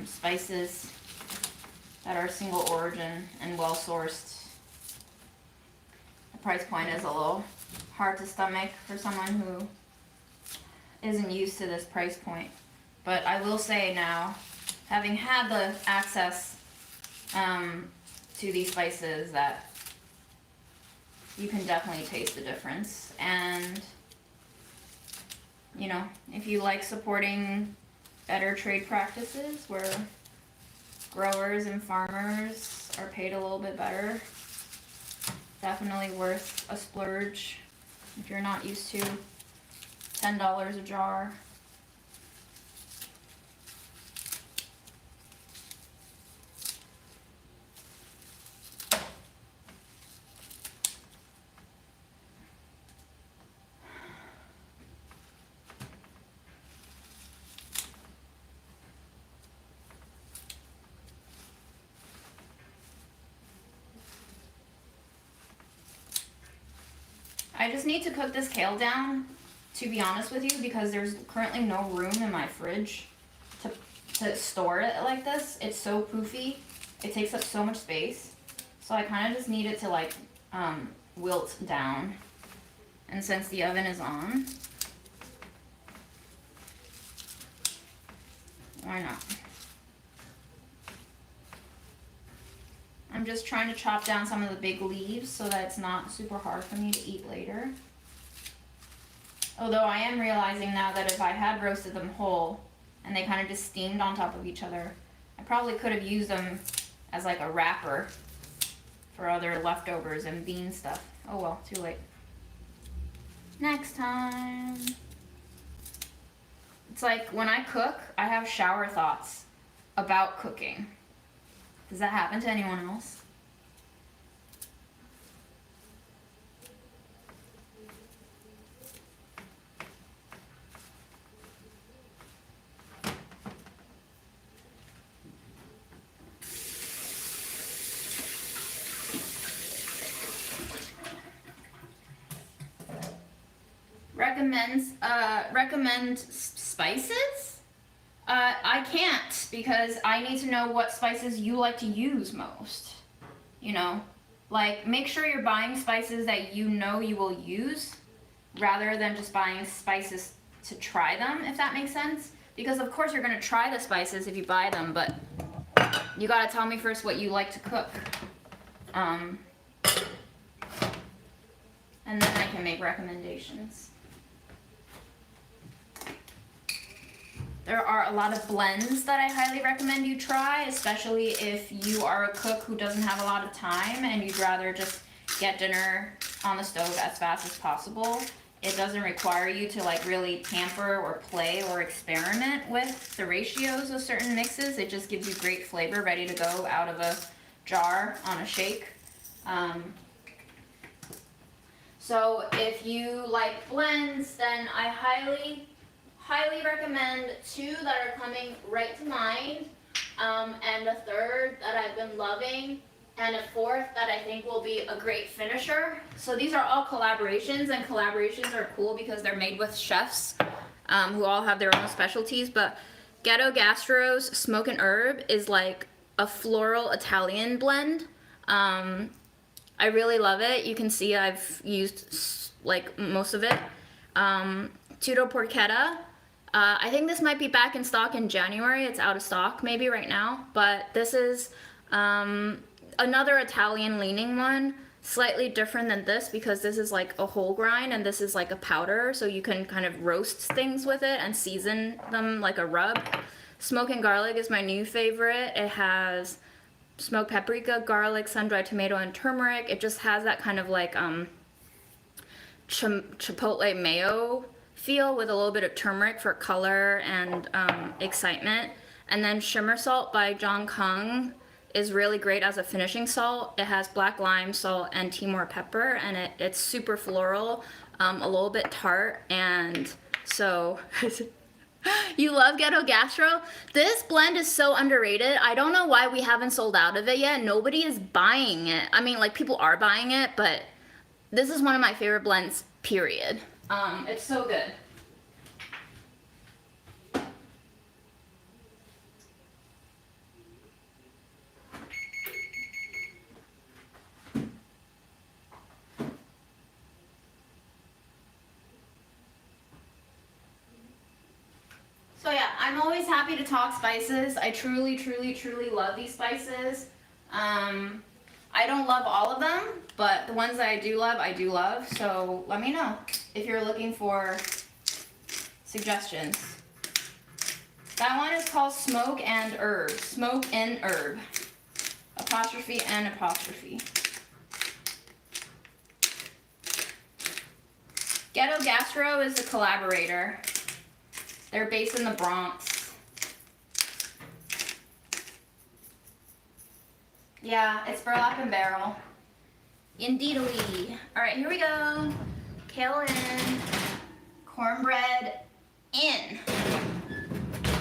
spices that are single origin and well sourced. The price point is a little hard to stomach for someone who isn't used to this price point. But I will say now, having had the access to these spices, that you can definitely taste the difference. And you know, if you like supporting better trade practices where growers and farmers are paid a little bit better, definitely worth a splurge if you're not used to $10 a jar. I just need to cook this kale down, to be honest with you, because there's currently no room in my fridge to store it like this. It's so poofy. It takes up so much space. So I kind of just need it to like wilt down. And since the oven is on, why not? I'm just trying to chop down some of the big leaves so that it's not super hard for me to eat later. Although I am realizing now that if I had roasted them whole and they kind of just steamed on top of each other, I probably could have used them as like a wrapper for other leftovers and bean stuff. Oh well, too late. Next time. It's like when I cook, I have shower thoughts about cooking. Does that happen to anyone else? Recommend spices? I can't, because I need to know what spices you like to use most. You know, like make sure you're buying spices that you know you will use rather than just buying spices to try them, if that makes sense. Because of course you're gonna try the spices if you buy them, but you gotta tell me first what you like to cook. And then I can make recommendations. There are a lot of blends that I highly recommend you try, especially if you are a cook who doesn't have a lot of time and you'd rather just get dinner on the stove as fast as possible. It doesn't require you to like really tamper or play or experiment with the ratios of certain mixes. It just gives you great flavor ready to go out of a jar on a shake. So if you like blends, then I highly recommend two that are coming right to mind, and a third that I've been loving, and a fourth that I think will be a great finisher. So these are all collaborations, and collaborations are cool because they're made with chefs who all have their own specialties. But Ghetto Gastro's Smoke and Herb is like a floral Italian blend. I really love it. You can see I've used like most of it. Tutto Porchetta. I think this might be back in stock in January. It's out of stock maybe right now, but this is another Italian leaning one, slightly different than this because this is like a whole grind and this is like a powder, so you can kind of roast things with it and season them like a rub. Smoke and Garlic is my new favorite. It has smoked paprika, garlic, sun-dried tomato, and turmeric. It just has that kind of like chipotle mayo feel with a little bit of turmeric for color and excitement. And then Shimmer Salt by John Kung is really great as a finishing salt. It has black lime salt and Timor pepper, and it's super floral, a little bit tart, and so you love Ghetto Gastro? This blend is so underrated. I don't know why we haven't sold out of it yet. Nobody is buying it. I mean, like, people are buying it, but this is one of my favorite blends, period. It's so good. So yeah, I'm always happy to talk spices. I truly, truly, truly love these spices. I don't love all of them, but the ones that I do love. So let me know if you're looking for suggestions. That one is called Smoke and Herb. Smoke and Herb. Apostrophe and apostrophe. Ghetto Gastro is the collaborator. They're based in the Bronx. Yeah, it's burlap and barrel. Indeedly. All right, here we go. Kale in. Cornbread in.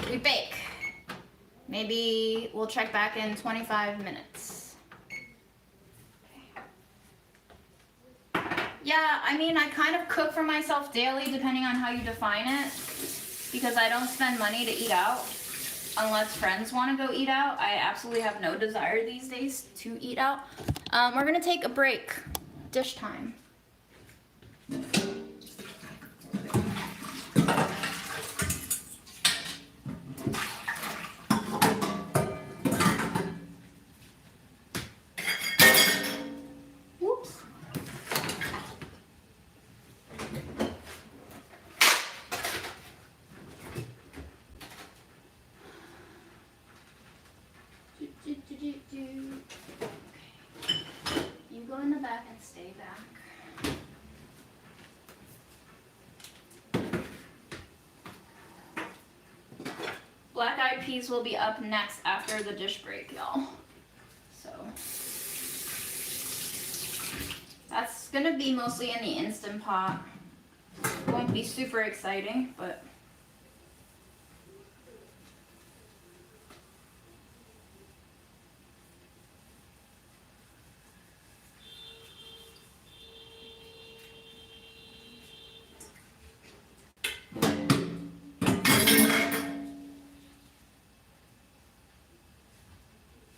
We bake. Maybe we'll check back in 25 minutes. Yeah, I mean, I kind of cook for myself daily, depending on how you define it, because I don't spend money to eat out unless friends want to go eat out. I absolutely have no desire these days to eat out. We're gonna take a break. Dish time. Black-eyed peas will be up next after the dish break, y'all. So that's gonna be mostly in the Instant Pot. Won't be super exciting, but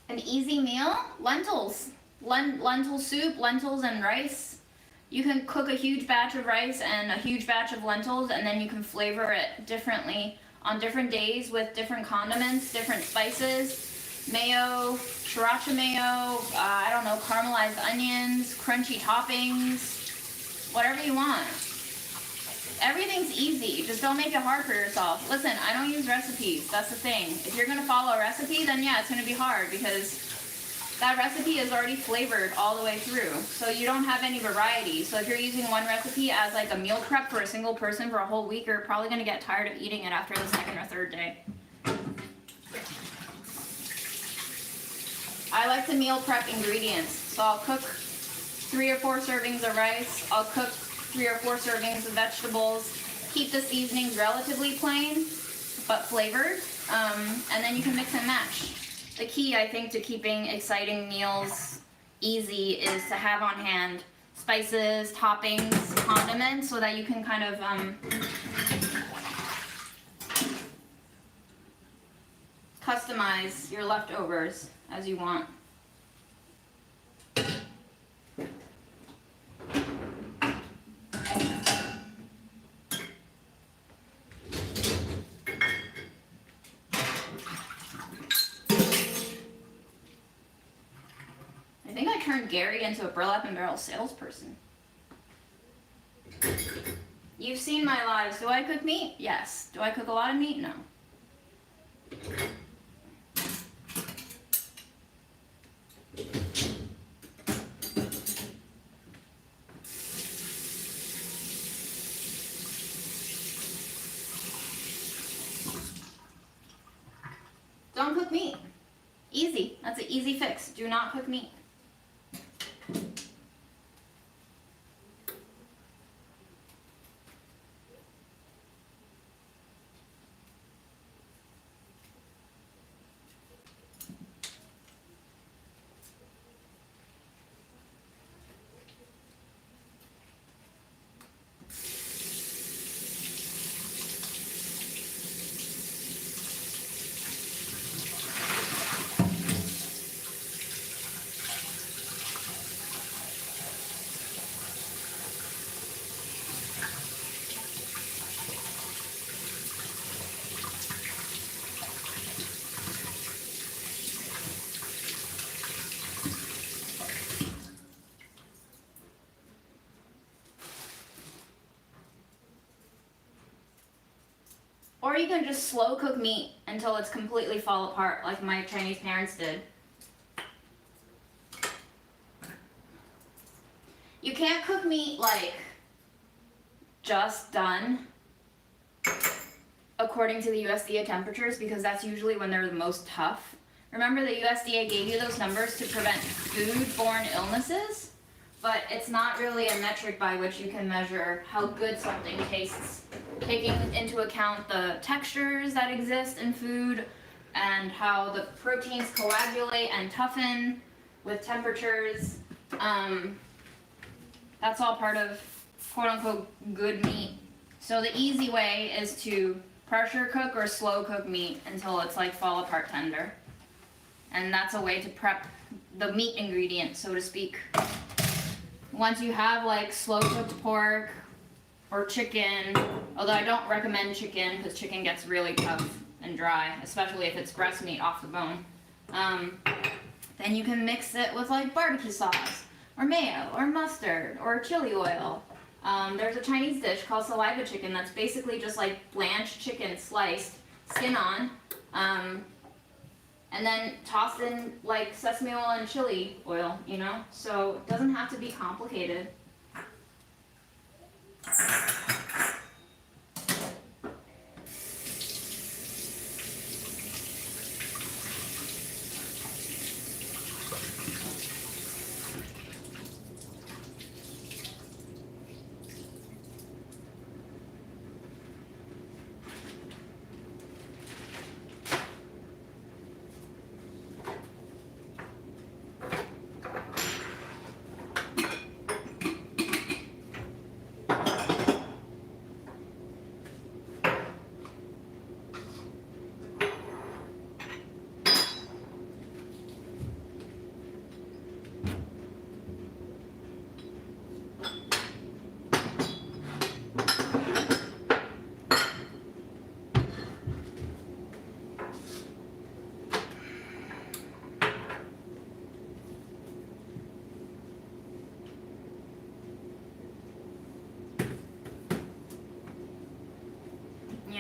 an easy meal, lentils. Lentil soup, lentils and rice. You can cook a huge batch of rice and a huge batch of lentils, and then you can flavor it differently on different days with different condiments, different spices, mayo, sriracha mayo, I don't know, caramelized onions, crunchy toppings, whatever you want. Everything's easy, just don't make it hard for yourself. Listen, I don't use recipes, that's the thing. If you're gonna follow a recipe, then yeah, it's gonna be hard because that recipe is already flavored all the way through. So you don't have any variety. So if you're using one recipe as like a meal prep for a single person for a whole week, you're probably gonna get tired of eating it after the second or third day. I like to meal prep ingredients. So I'll cook 3 or 4 servings of rice. I'll cook 3 or 4 servings of vegetables. Keep the seasonings relatively plain, but flavored. And then you can mix and match. The key, I think, to keeping exciting meals easy is to have on hand spices, toppings, condiments, so that you can kind of customize your leftovers as you want. I think I turned Gary into a burlap and barrel salesperson. You've seen my lives. Do I cook meat? Yes. Do I cook a lot of meat? No. Don't cook meat. Easy. That's an easy fix. Do not cook meat. Or you can just slow cook meat until it's completely fall apart, like my Chinese parents did. You can't cook meat like just done according to the USDA temperatures, because that's usually when they're the most tough. Remember the USDA gave you those numbers to prevent food-borne illnesses? But it's not really a metric by which you can measure how good something tastes, taking into account the textures that exist in food and how the proteins coagulate and toughen with temperatures. That's all part of quote-unquote good meat. So the easy way is to pressure cook or slow cook meat until it's like fall apart tender. And that's a way to prep the meat ingredient, so to speak. Once you have like slow cooked pork or chicken, although I don't recommend chicken because chicken gets really tough and dry, especially if it's breast meat off the bone, then you can mix it with like barbecue sauce or mayo or mustard or chili oil. There's a Chinese dish called saliva chicken that's basically just like blanched chicken sliced, skin on, and then tossed in like sesame oil and chili oil, you know? So it doesn't have to be complicated.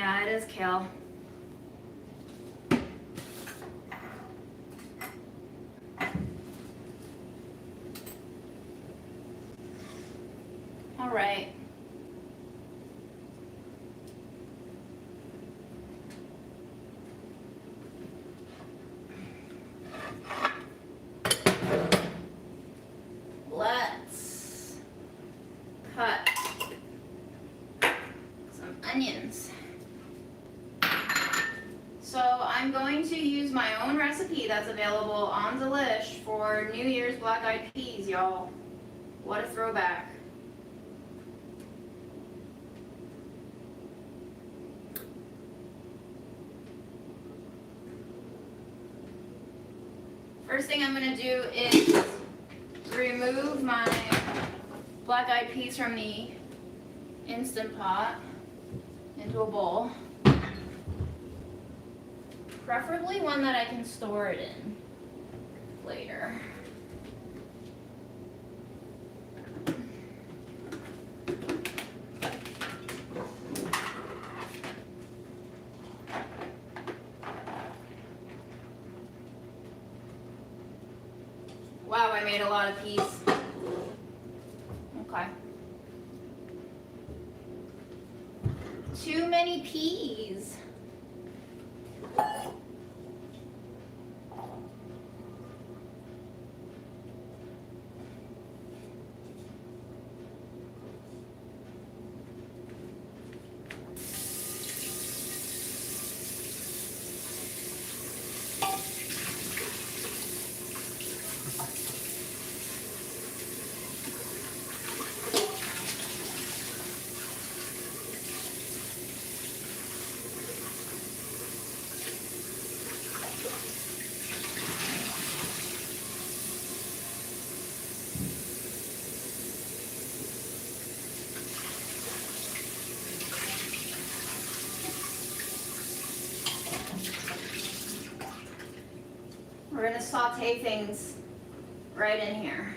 Yeah, it is kale. All right. Let's cut some onions. So I'm going to use my own recipe that's available on Delish for New Year's black-eyed peas, y'all. What a throwback. First thing I'm going to do is remove my black-eyed peas from the Instant Pot into a bowl. Preferably one that I can store it in later. Wow, I made a lot of peas. Okay. Too many peas. We're going to saute things right in here.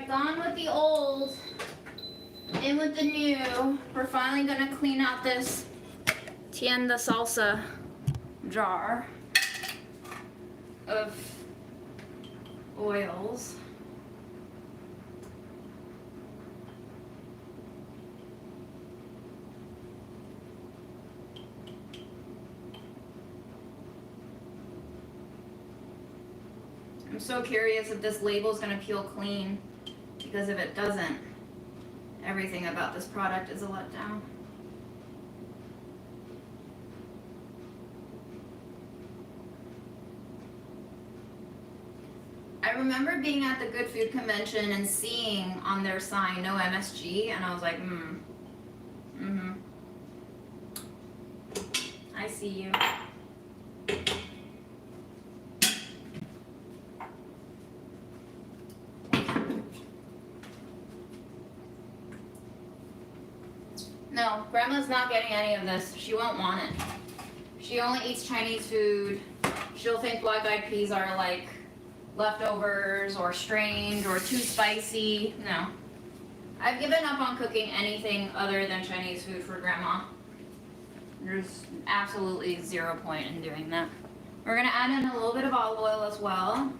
Gone with the old, in with the new. We're finally gonna clean out this tienda salsa jar of oils. I'm so curious if this label is gonna peel clean. Because if it doesn't, everything about this product is a letdown. I remember being at the Good Food Convention and seeing on their sign no MSG, and I was like, I see you. No, Grandma's not getting any of this. She won't want it. She only eats Chinese food. She'll think black-eyed peas are like leftovers or strange or too spicy. No. I've given up on cooking anything other than Chinese food for Grandma. There's absolutely 0 point in doing that. We're gonna add in a little bit of olive oil as well.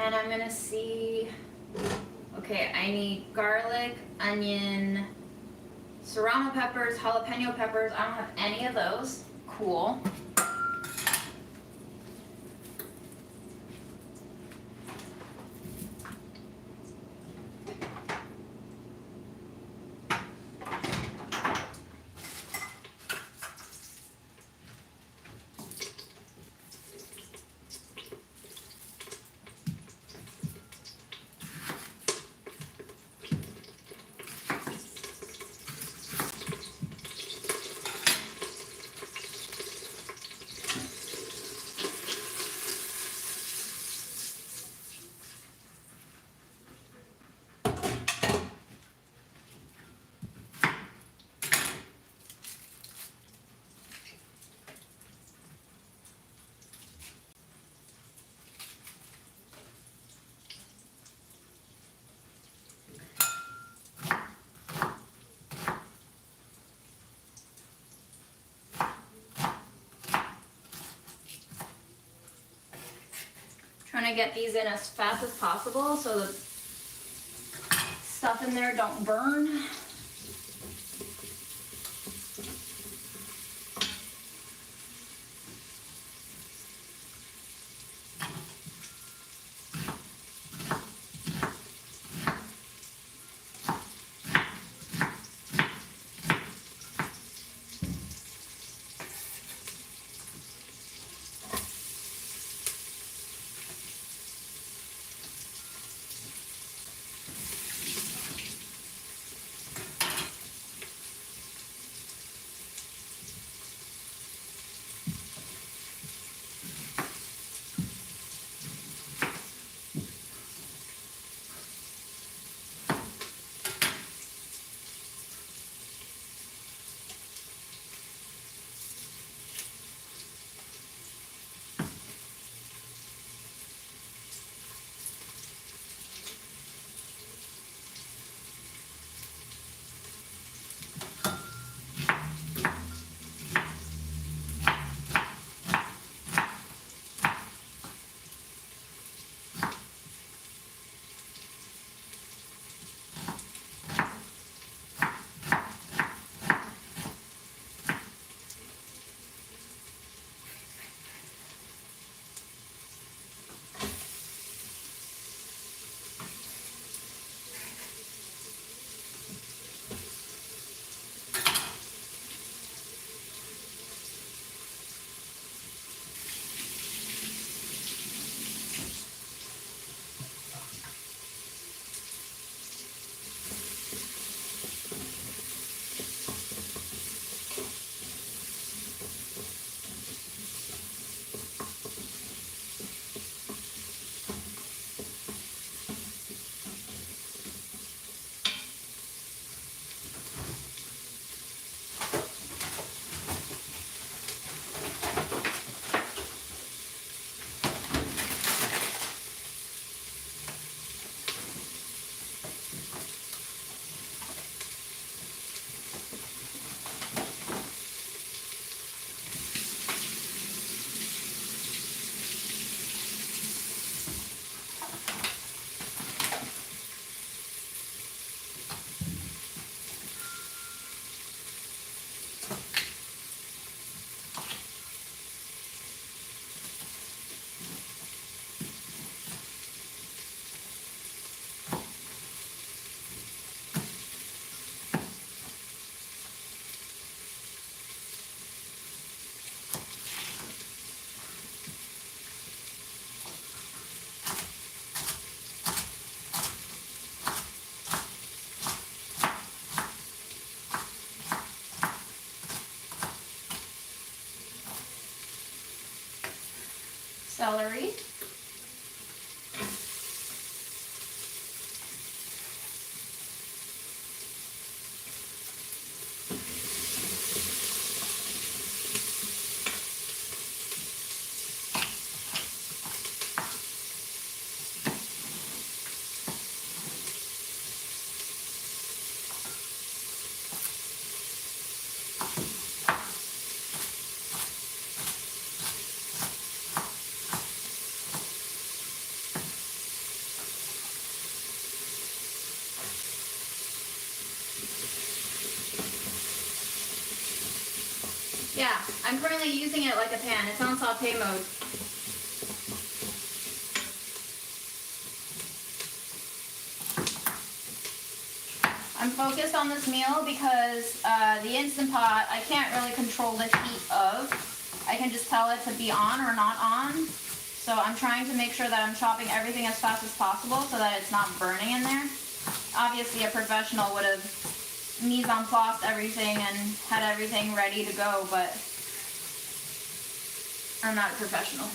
And I'm gonna see, okay, I need garlic, onion, serrano peppers, jalapeno peppers. I don't have any of those. Cool. Trying to get these in as fast as possible so the stuff in there don't burn. Celery. Yeah, I'm currently using it like a pan. It's on saute mode. I'm focused on this meal because the Instant Pot, I can't really control the heat of. I can just tell it to be on or not on. So I'm trying to make sure that I'm chopping everything as fast as possible so that it's not burning in there. Obviously, a professional would have mise en place everything and had everything ready to go, but I'm not a professional.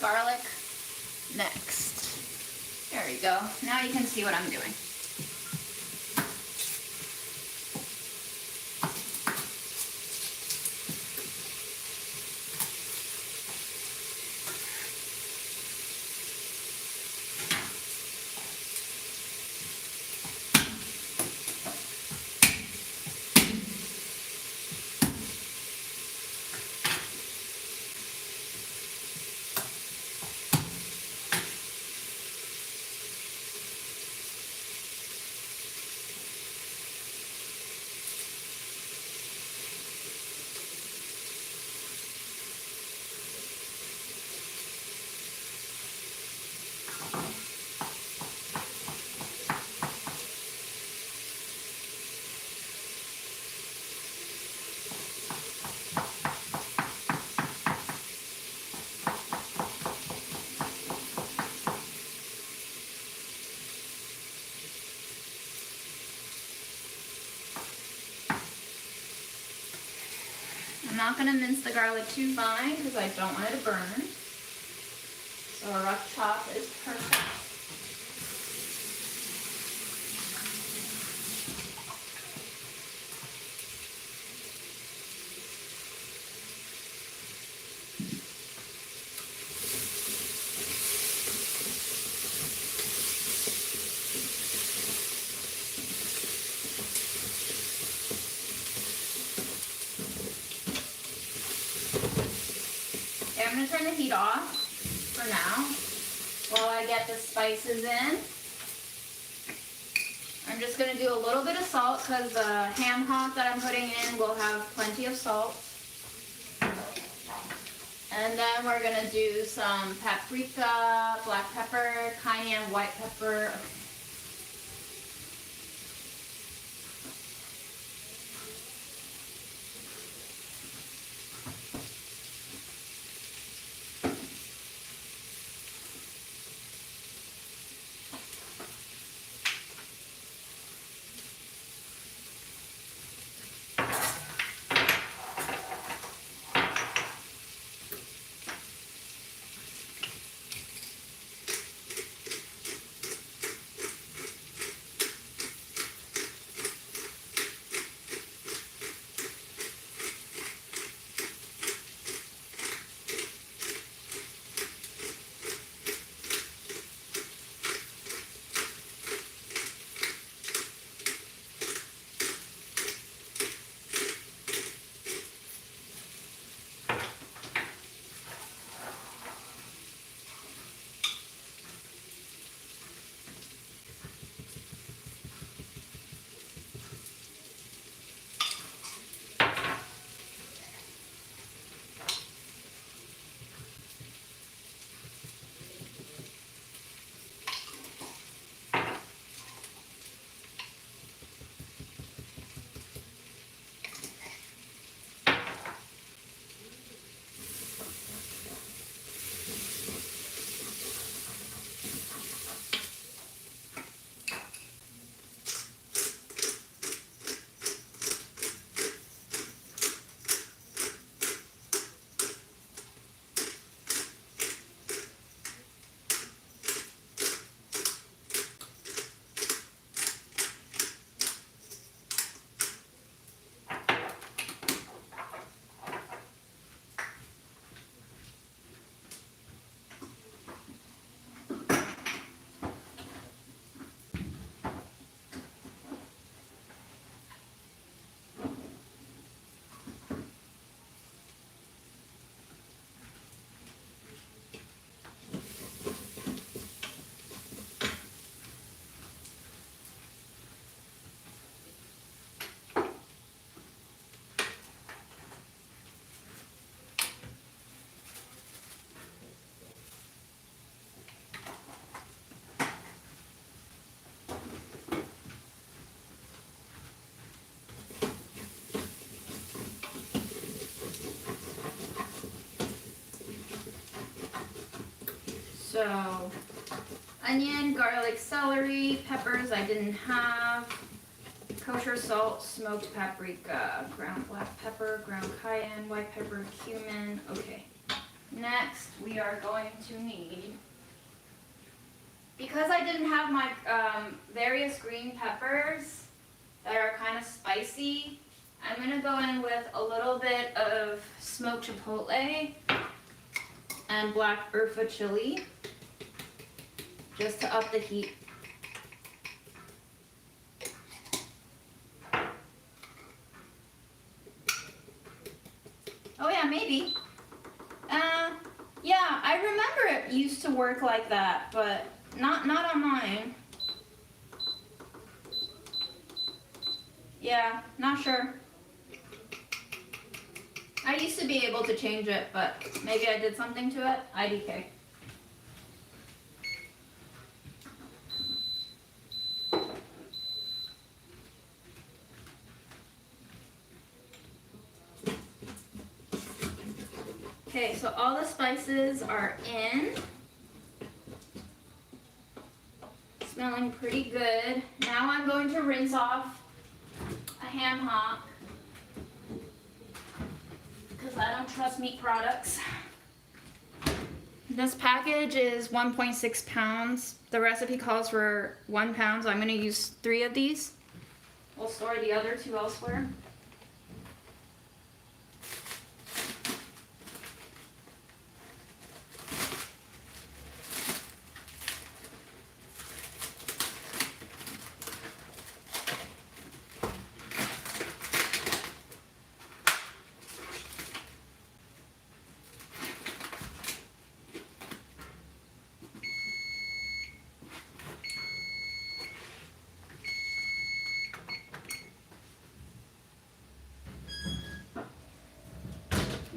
Garlic next. There you go. Now you can see what I'm doing. I'm not going to mince the garlic too fine because I don't want it to burn. So a rough chop is perfect. Okay, I'm going to turn the heat off for now while I get the spices in. I'm just going to do a little bit of salt because the ham hock that I'm putting in will have plenty of salt. And then we're going to do some paprika, black pepper, cayenne, white pepper. So, onion, garlic, celery, peppers I didn't have, kosher salt, smoked paprika, ground black pepper, ground cayenne, white pepper, cumin. Okay. Next, we are going to need, because I didn't have my various green peppers that are kind of spicy, I'm going to go in with a little bit of smoked chipotle and black urfa chili, just to up the heat. Oh yeah, maybe. Yeah, I remember it used to work like that, but not on mine. Yeah, not sure. I used to be able to change it, but maybe I did something to it. IDK. Okay, so all the spices are in. Smelling pretty good. Now I'm going to rinse off a ham hock because I don't trust meat products. This package is 1.6 pounds. The recipe calls for 1 pound, so I'm going to use 3 of these. We'll store the other 2 elsewhere.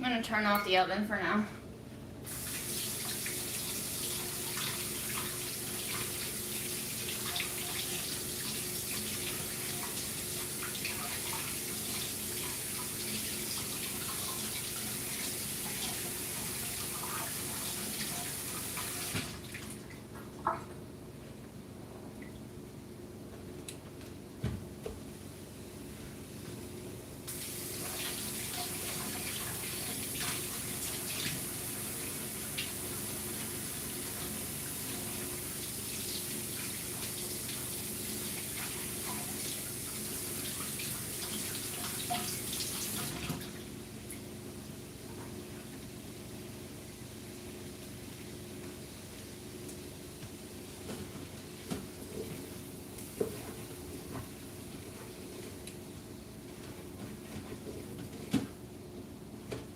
I'm going to turn off the oven for now.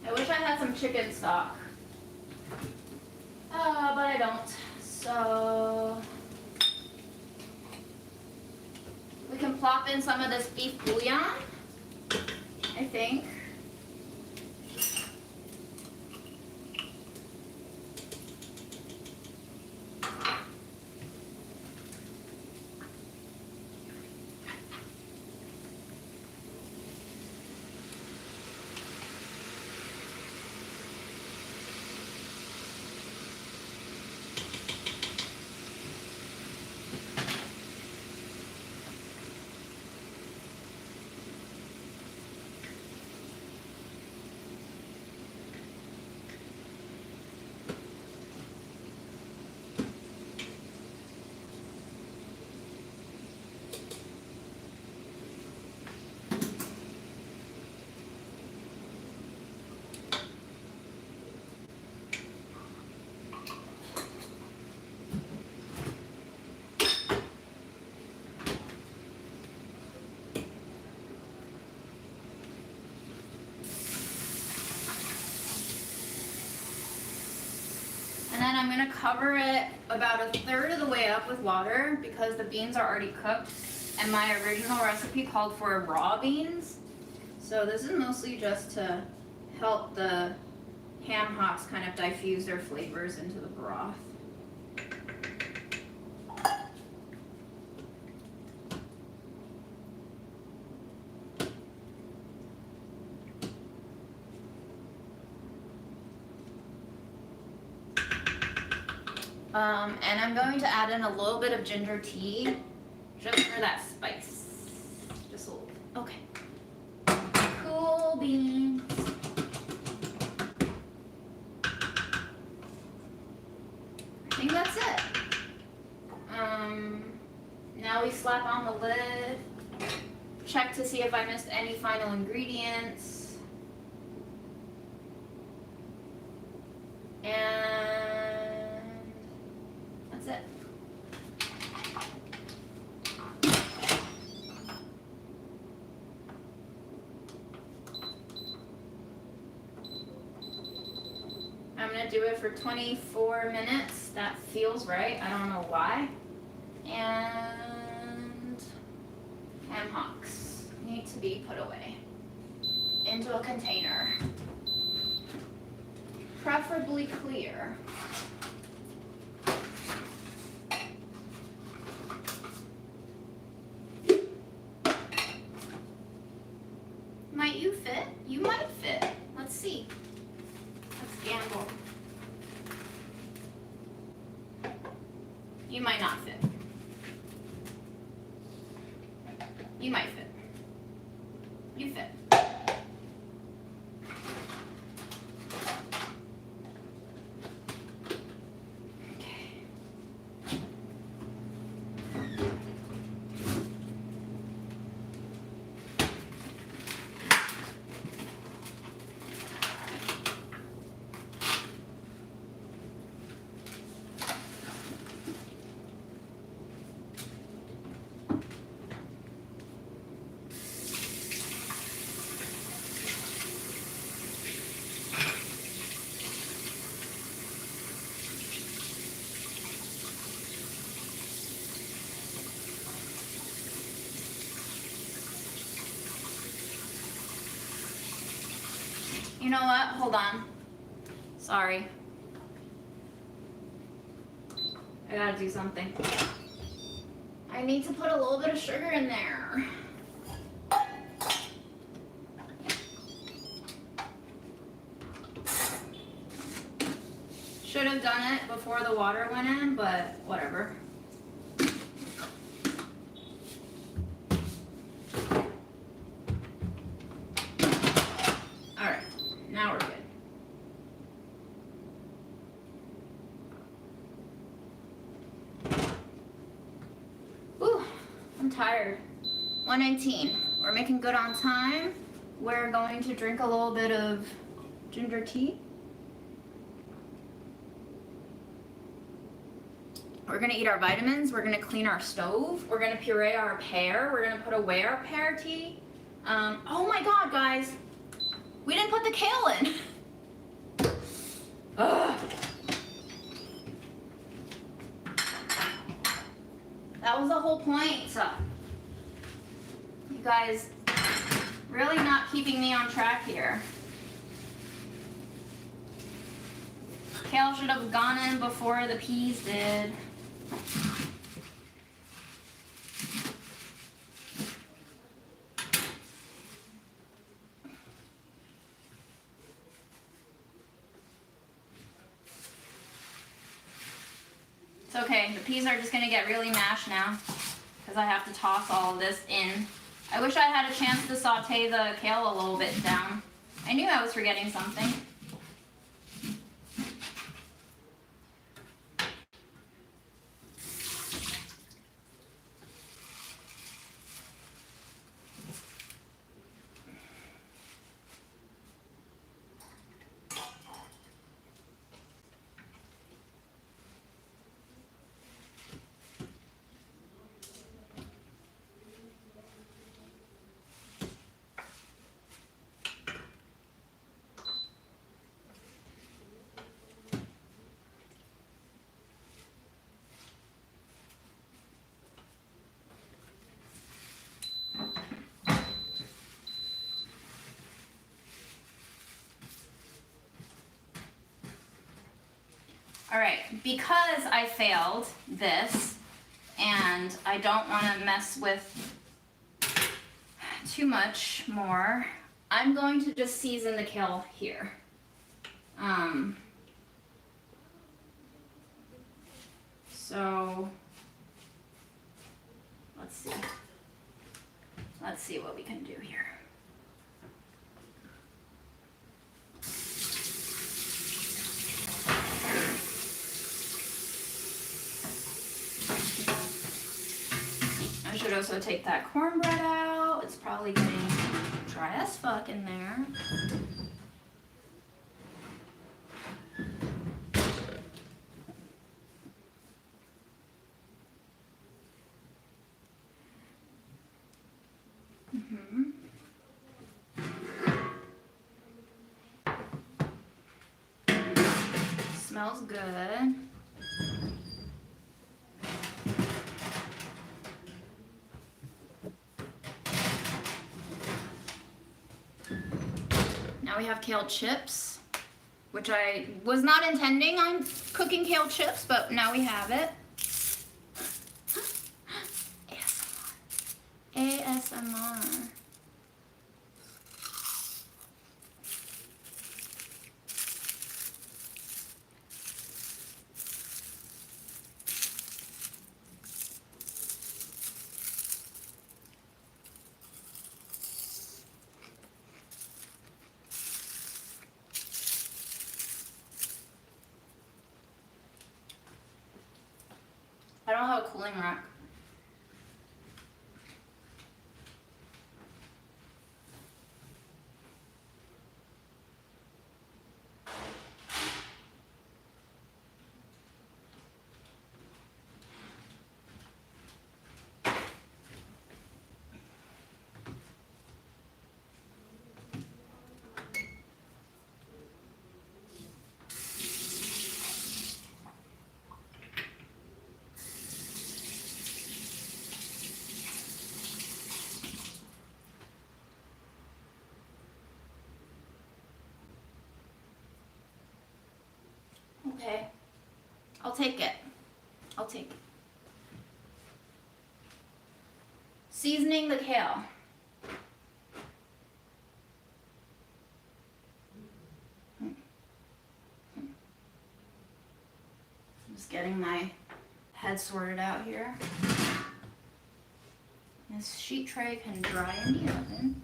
I wish I had some chicken stock, but I don't. So we can plop in some of this beef bouillon, I think. And then I'm gonna cover it about 1/3 of the way up with water because the beans are already cooked and my original recipe called for raw beans. So this is mostly just to help the ham hocks kind of diffuse their flavors into the broth. And I'm going to add in a little bit of ginger tea just for that spice. Just a little. Okay. Cool beans. I think that's it. Now we slap on the lid. Check to see if I missed any final ingredients. And that's it. I'm gonna do it for 24 minutes. That feels right. I don't know why. And ham hocks need to be put away into a container, preferably clear. Might you fit? You might fit. Let's see. Let's gamble. You might not fit. You might fit. You fit. You know what? Hold on. Sorry. I gotta do something. I need to put a little bit of sugar in there. Should have done it before the water went in, but whatever. Now we're good. Ooh, I'm tired. 1:19. We're making good on time. We're going to drink a little bit of ginger tea. We're gonna eat our vitamins. We're gonna clean our stove. We're gonna puree our pear. We're gonna put away our pear tea. Oh my God, guys. We didn't put the kale in. Ugh. That was the whole point. You guys really not keeping me on track here. Kale should have gone in before the peas did. It's okay, the peas are just gonna get really mashed now because I have to toss all of this in. I wish I had a chance to saute the kale a little bit down. I knew I was forgetting something. All right, because I failed this and I don't want to mess with too much more, I'm going to just season the kale here. So let's see. Let's see what we can do here. I should also take that cornbread out. It's probably getting dry as fuck in there. Smells good. Now we have kale chips, which I was not intending on cooking kale chips, but now we have it. ASMR. ASMR. I don't have a cooling rack. Okay, I'll take it. I'll take it. Seasoning the kale. Just getting my head sorted out here. This sheet tray can dry in the oven.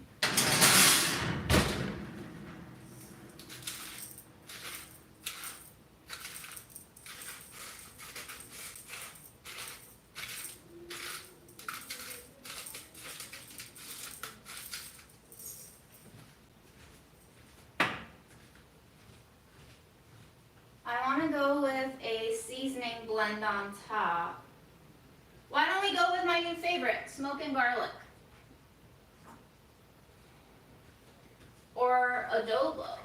I want to go with a seasoning blend on top. Why don't we go with my new favorite, smoke and garlic? Or adobo.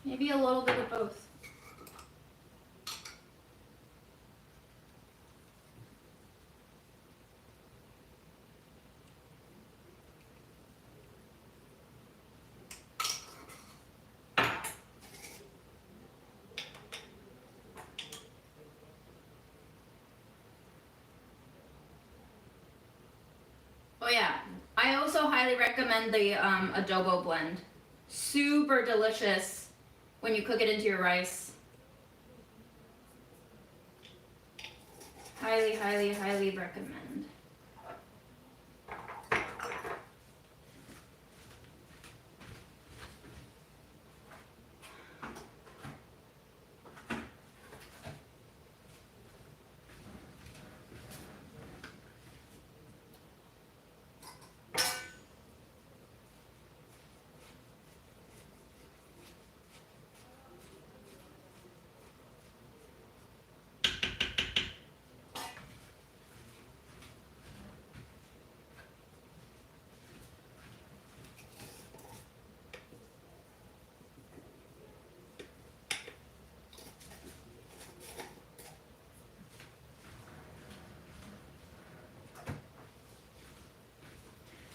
Maybe a little bit of both. Oh yeah, I also highly recommend the adobo blend. Super delicious when you cook it into your rice. Highly, highly, highly recommend.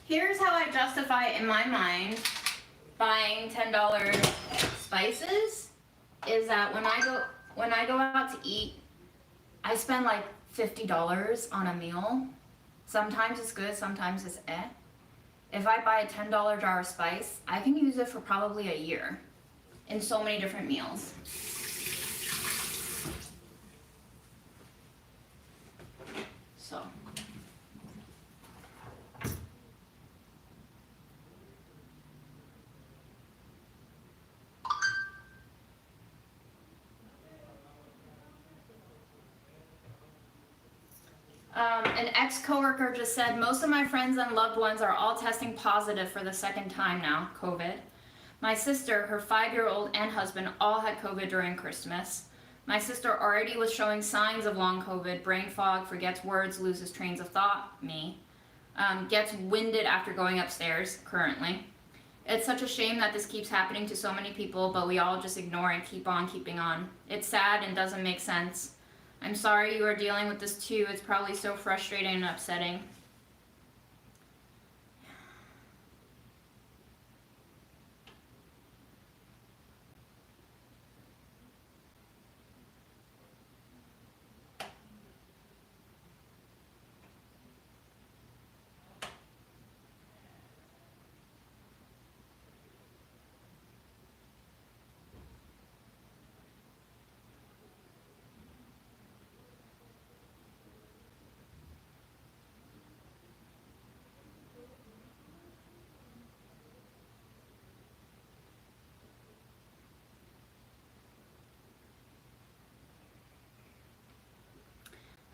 Here's how I justify in my mind buying $10 spices is that when I go out to eat, I spend like $50 on a meal. Sometimes it's good, sometimes it's eh. If I buy a $10 jar of spice, I can use it for probably a year in so many different meals. An ex-coworker just said, most of my friends and loved ones are all testing positive for the second time now, COVID. My sister, her 5-year-old, and husband all had COVID during Christmas. My sister already was showing signs of long COVID, brain fog, forgets words, loses trains of thought, me. Gets winded after going upstairs, currently. It's such a shame that this keeps happening to so many people, but we all just ignore and keep on keeping on. It's sad and doesn't make sense. I'm sorry you are dealing with this too. It's probably so frustrating and upsetting.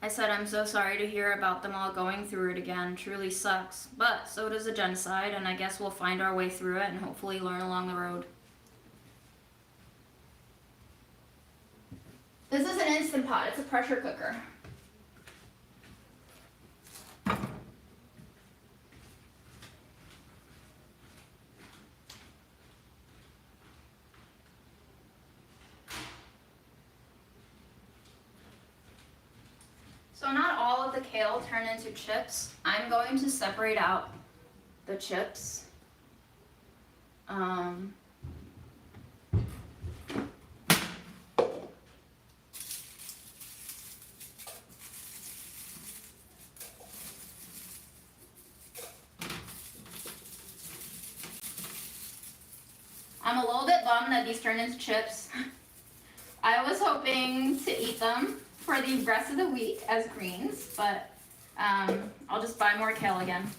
I said, I'm so sorry to hear about them all going through it again. Truly sucks. But so does the genocide, and I guess we'll find our way through it and hopefully learn along the road. This is an Instant Pot. It's a pressure cooker. So not all of the kale turn into chips. I'm going to separate out the chips. I'm a little bit bummed that these turned into chips. I was hoping to eat them for the rest of the week as greens, but I'll just buy more kale again.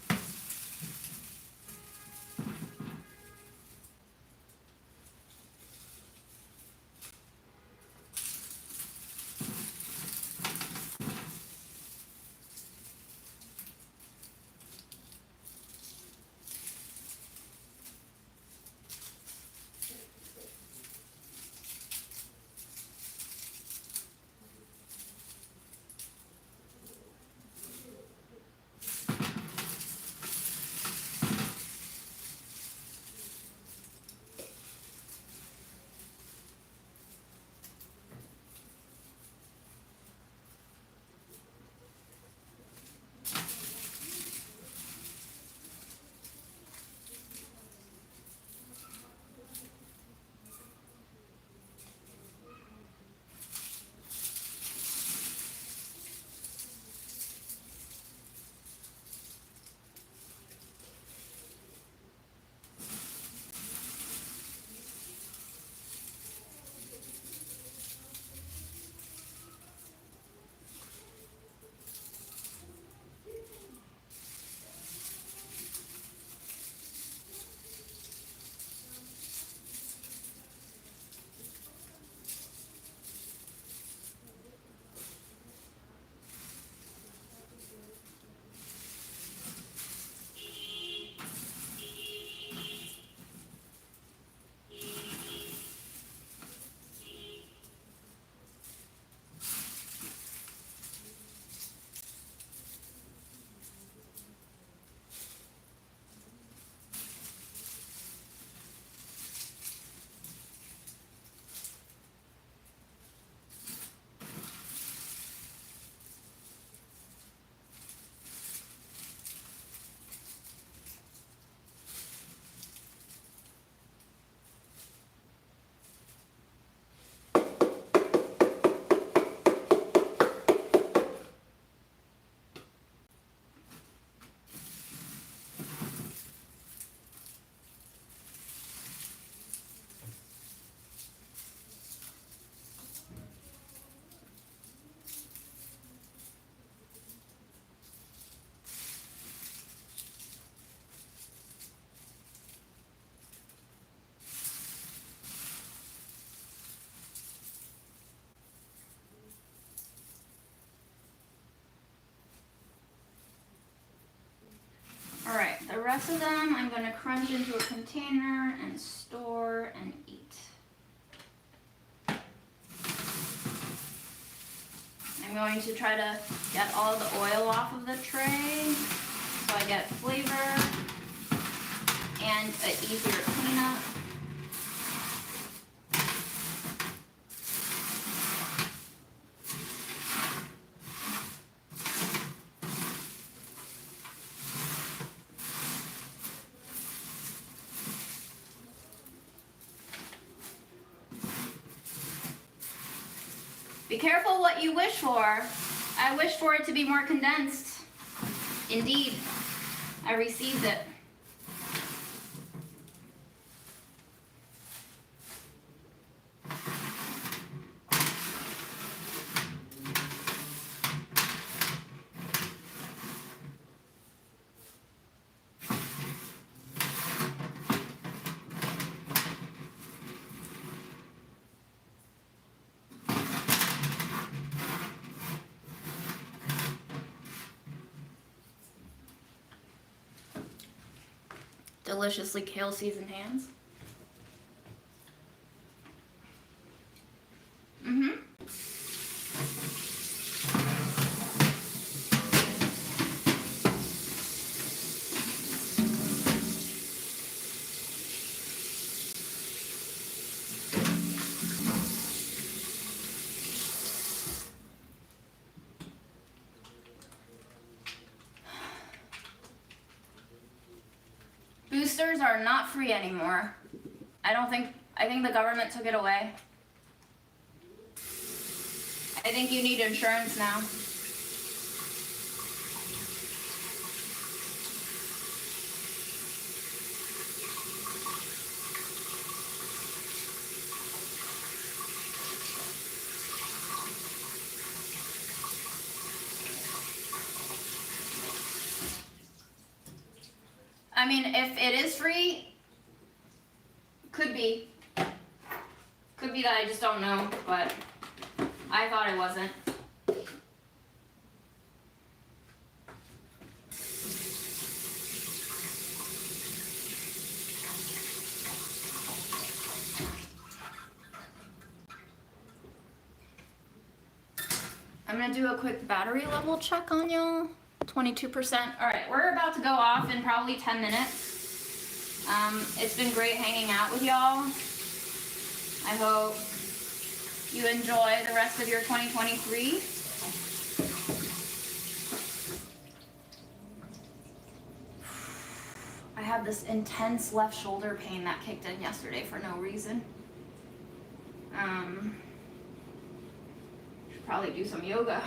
rest of them I'm going to crunch into a container and store and eat. I'm going to try to get all the oil off of the tray so I get flavor and an easier cleanup. Be careful what you wish for. I wish for it to be more condensed. Indeed, I received it. Deliciously kale seasoned hands. Boosters are not free anymore. I think the government took it away. I think you need insurance now. I mean, if it is free, could be. Could be that I just don't know, but I thought it wasn't. I'm gonna do a quick battery level check on y'all. 22%. All right, we're about to go off in probably 10 minutes. It's been great hanging out with y'all. I hope you enjoy the rest of your 2023. I have this intense left shoulder pain that kicked in yesterday for no reason. Should probably do some yoga.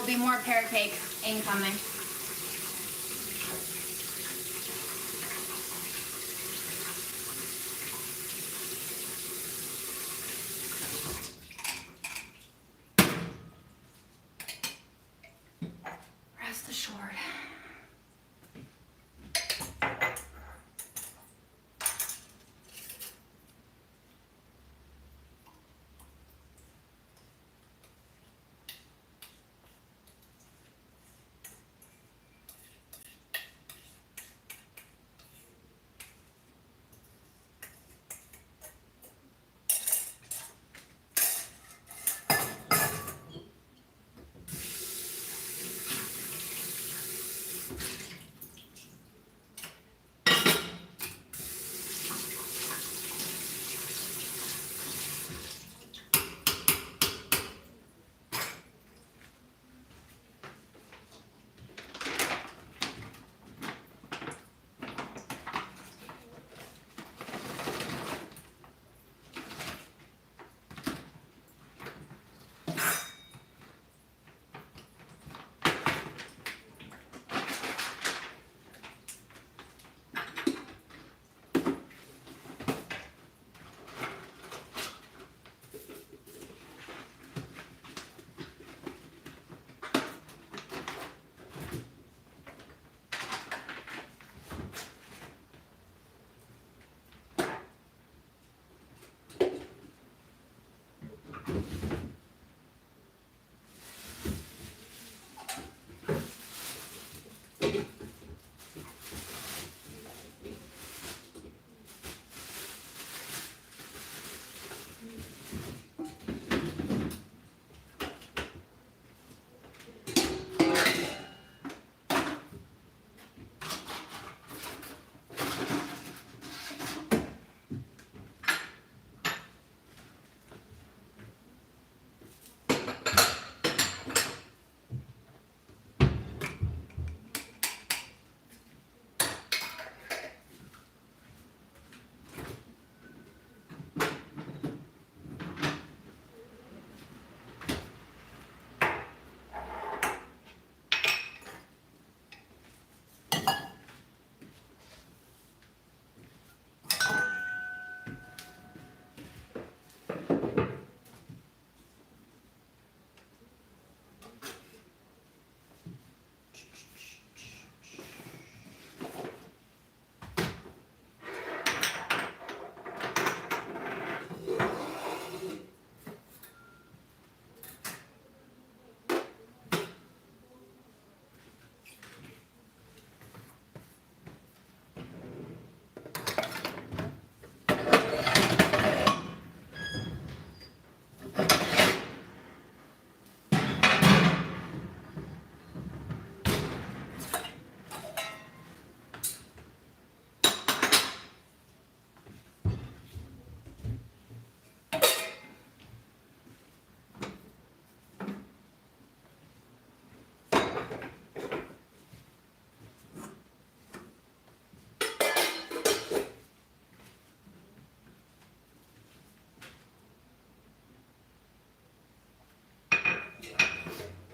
will be more pear cake incoming. Rest assured.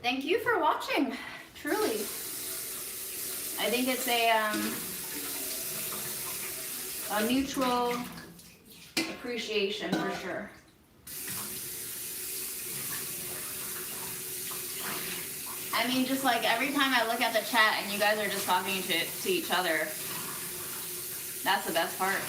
Thank you for watching, truly. I think it's a mutual appreciation for sure. I mean, just like every time I look at the chat and you guys are just talking to each other, that's the best part.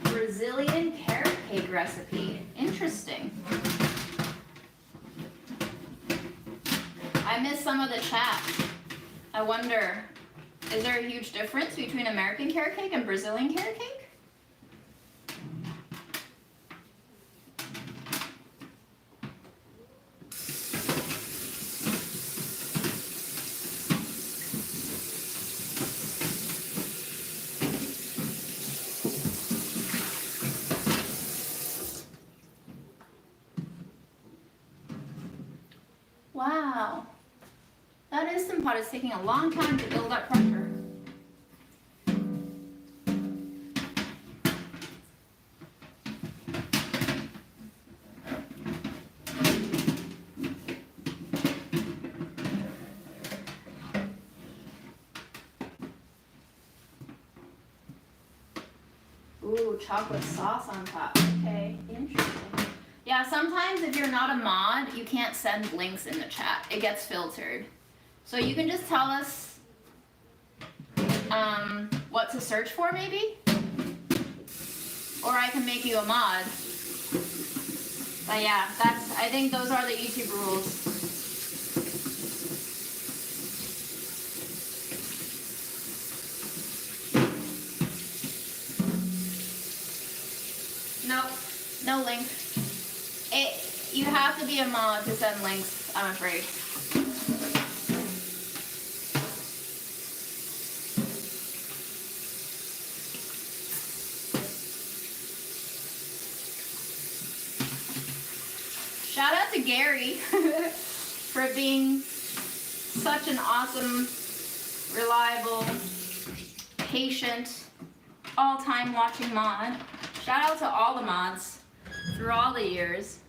Brazilian carrot cake recipe. Interesting. I missed some of the chat. I wonder, is there a huge difference between American carrot cake and Brazilian carrot cake? Wow, that Instant Pot is taking a long time to build up pressure. Ooh, chocolate sauce on top. Okay, interesting. Yeah, sometimes if you're not a mod, you can't send links in the chat. It gets filtered. So you can just tell us what to search for maybe? Or I can make you a mod. But yeah, I think those are the YouTube rules. Nope, no link. You have to be a mod to send links, I'm afraid. Shout out to Gary for being such an awesome, reliable, patient, all-time watching mod. Shout out to all the mods through all the years.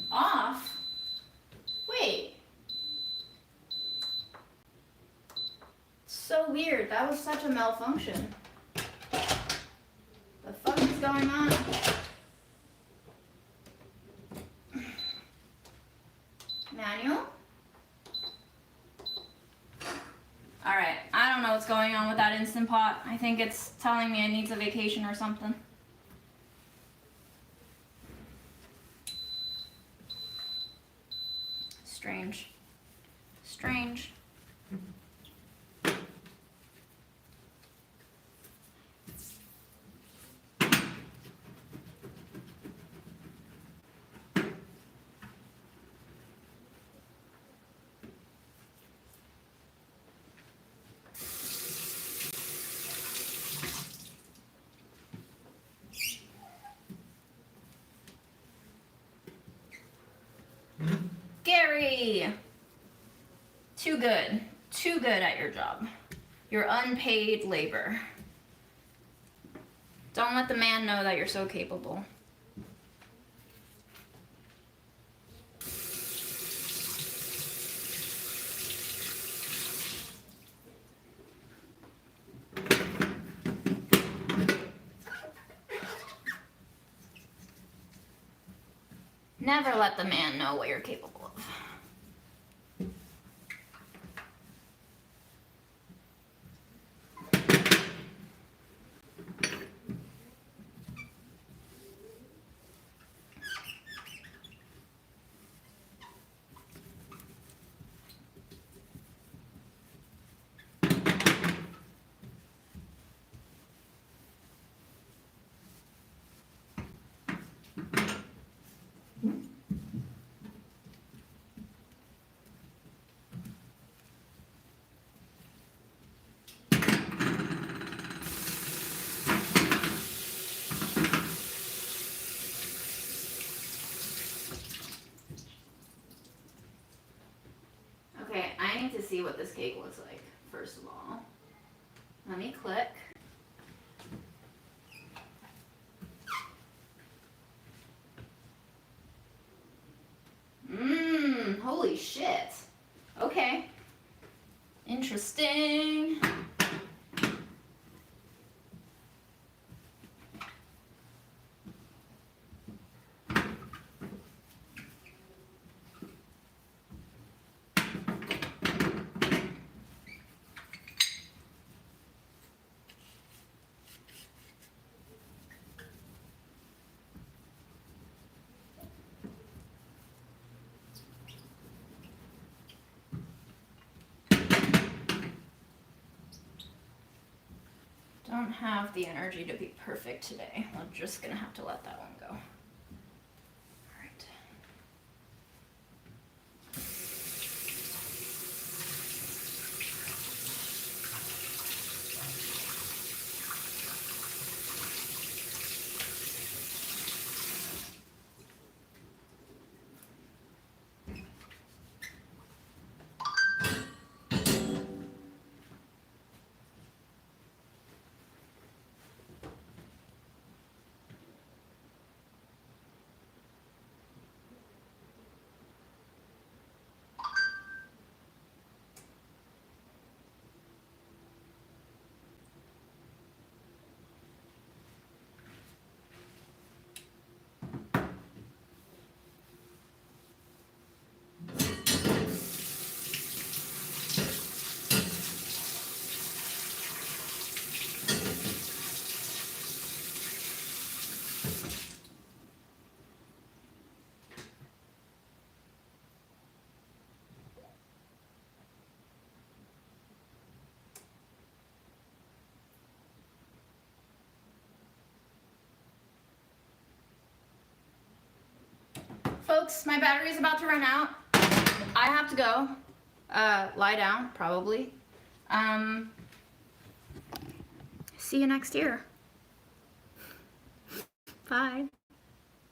Off? Wait. So weird. That was such a malfunction. The fuck is going on? Manual? Alright, I don't know what's going on with that Instant Pot. I think it's telling me it needs a vacation or something. strange. Strange. Gary! Too good. Too good at your job. Your unpaid labor. Don't let the man know that you're so capable. Never let the man know what you're capable of. Okay, I need to see what this cake looks like, first of all. Let me click. Holy shit. Okay. Interesting. Don't have the energy to be perfect today. We're just gonna have to let that one go. All right. Folks, my battery's about to run out. I have to go. Lie down, probably. See you next year. Bye.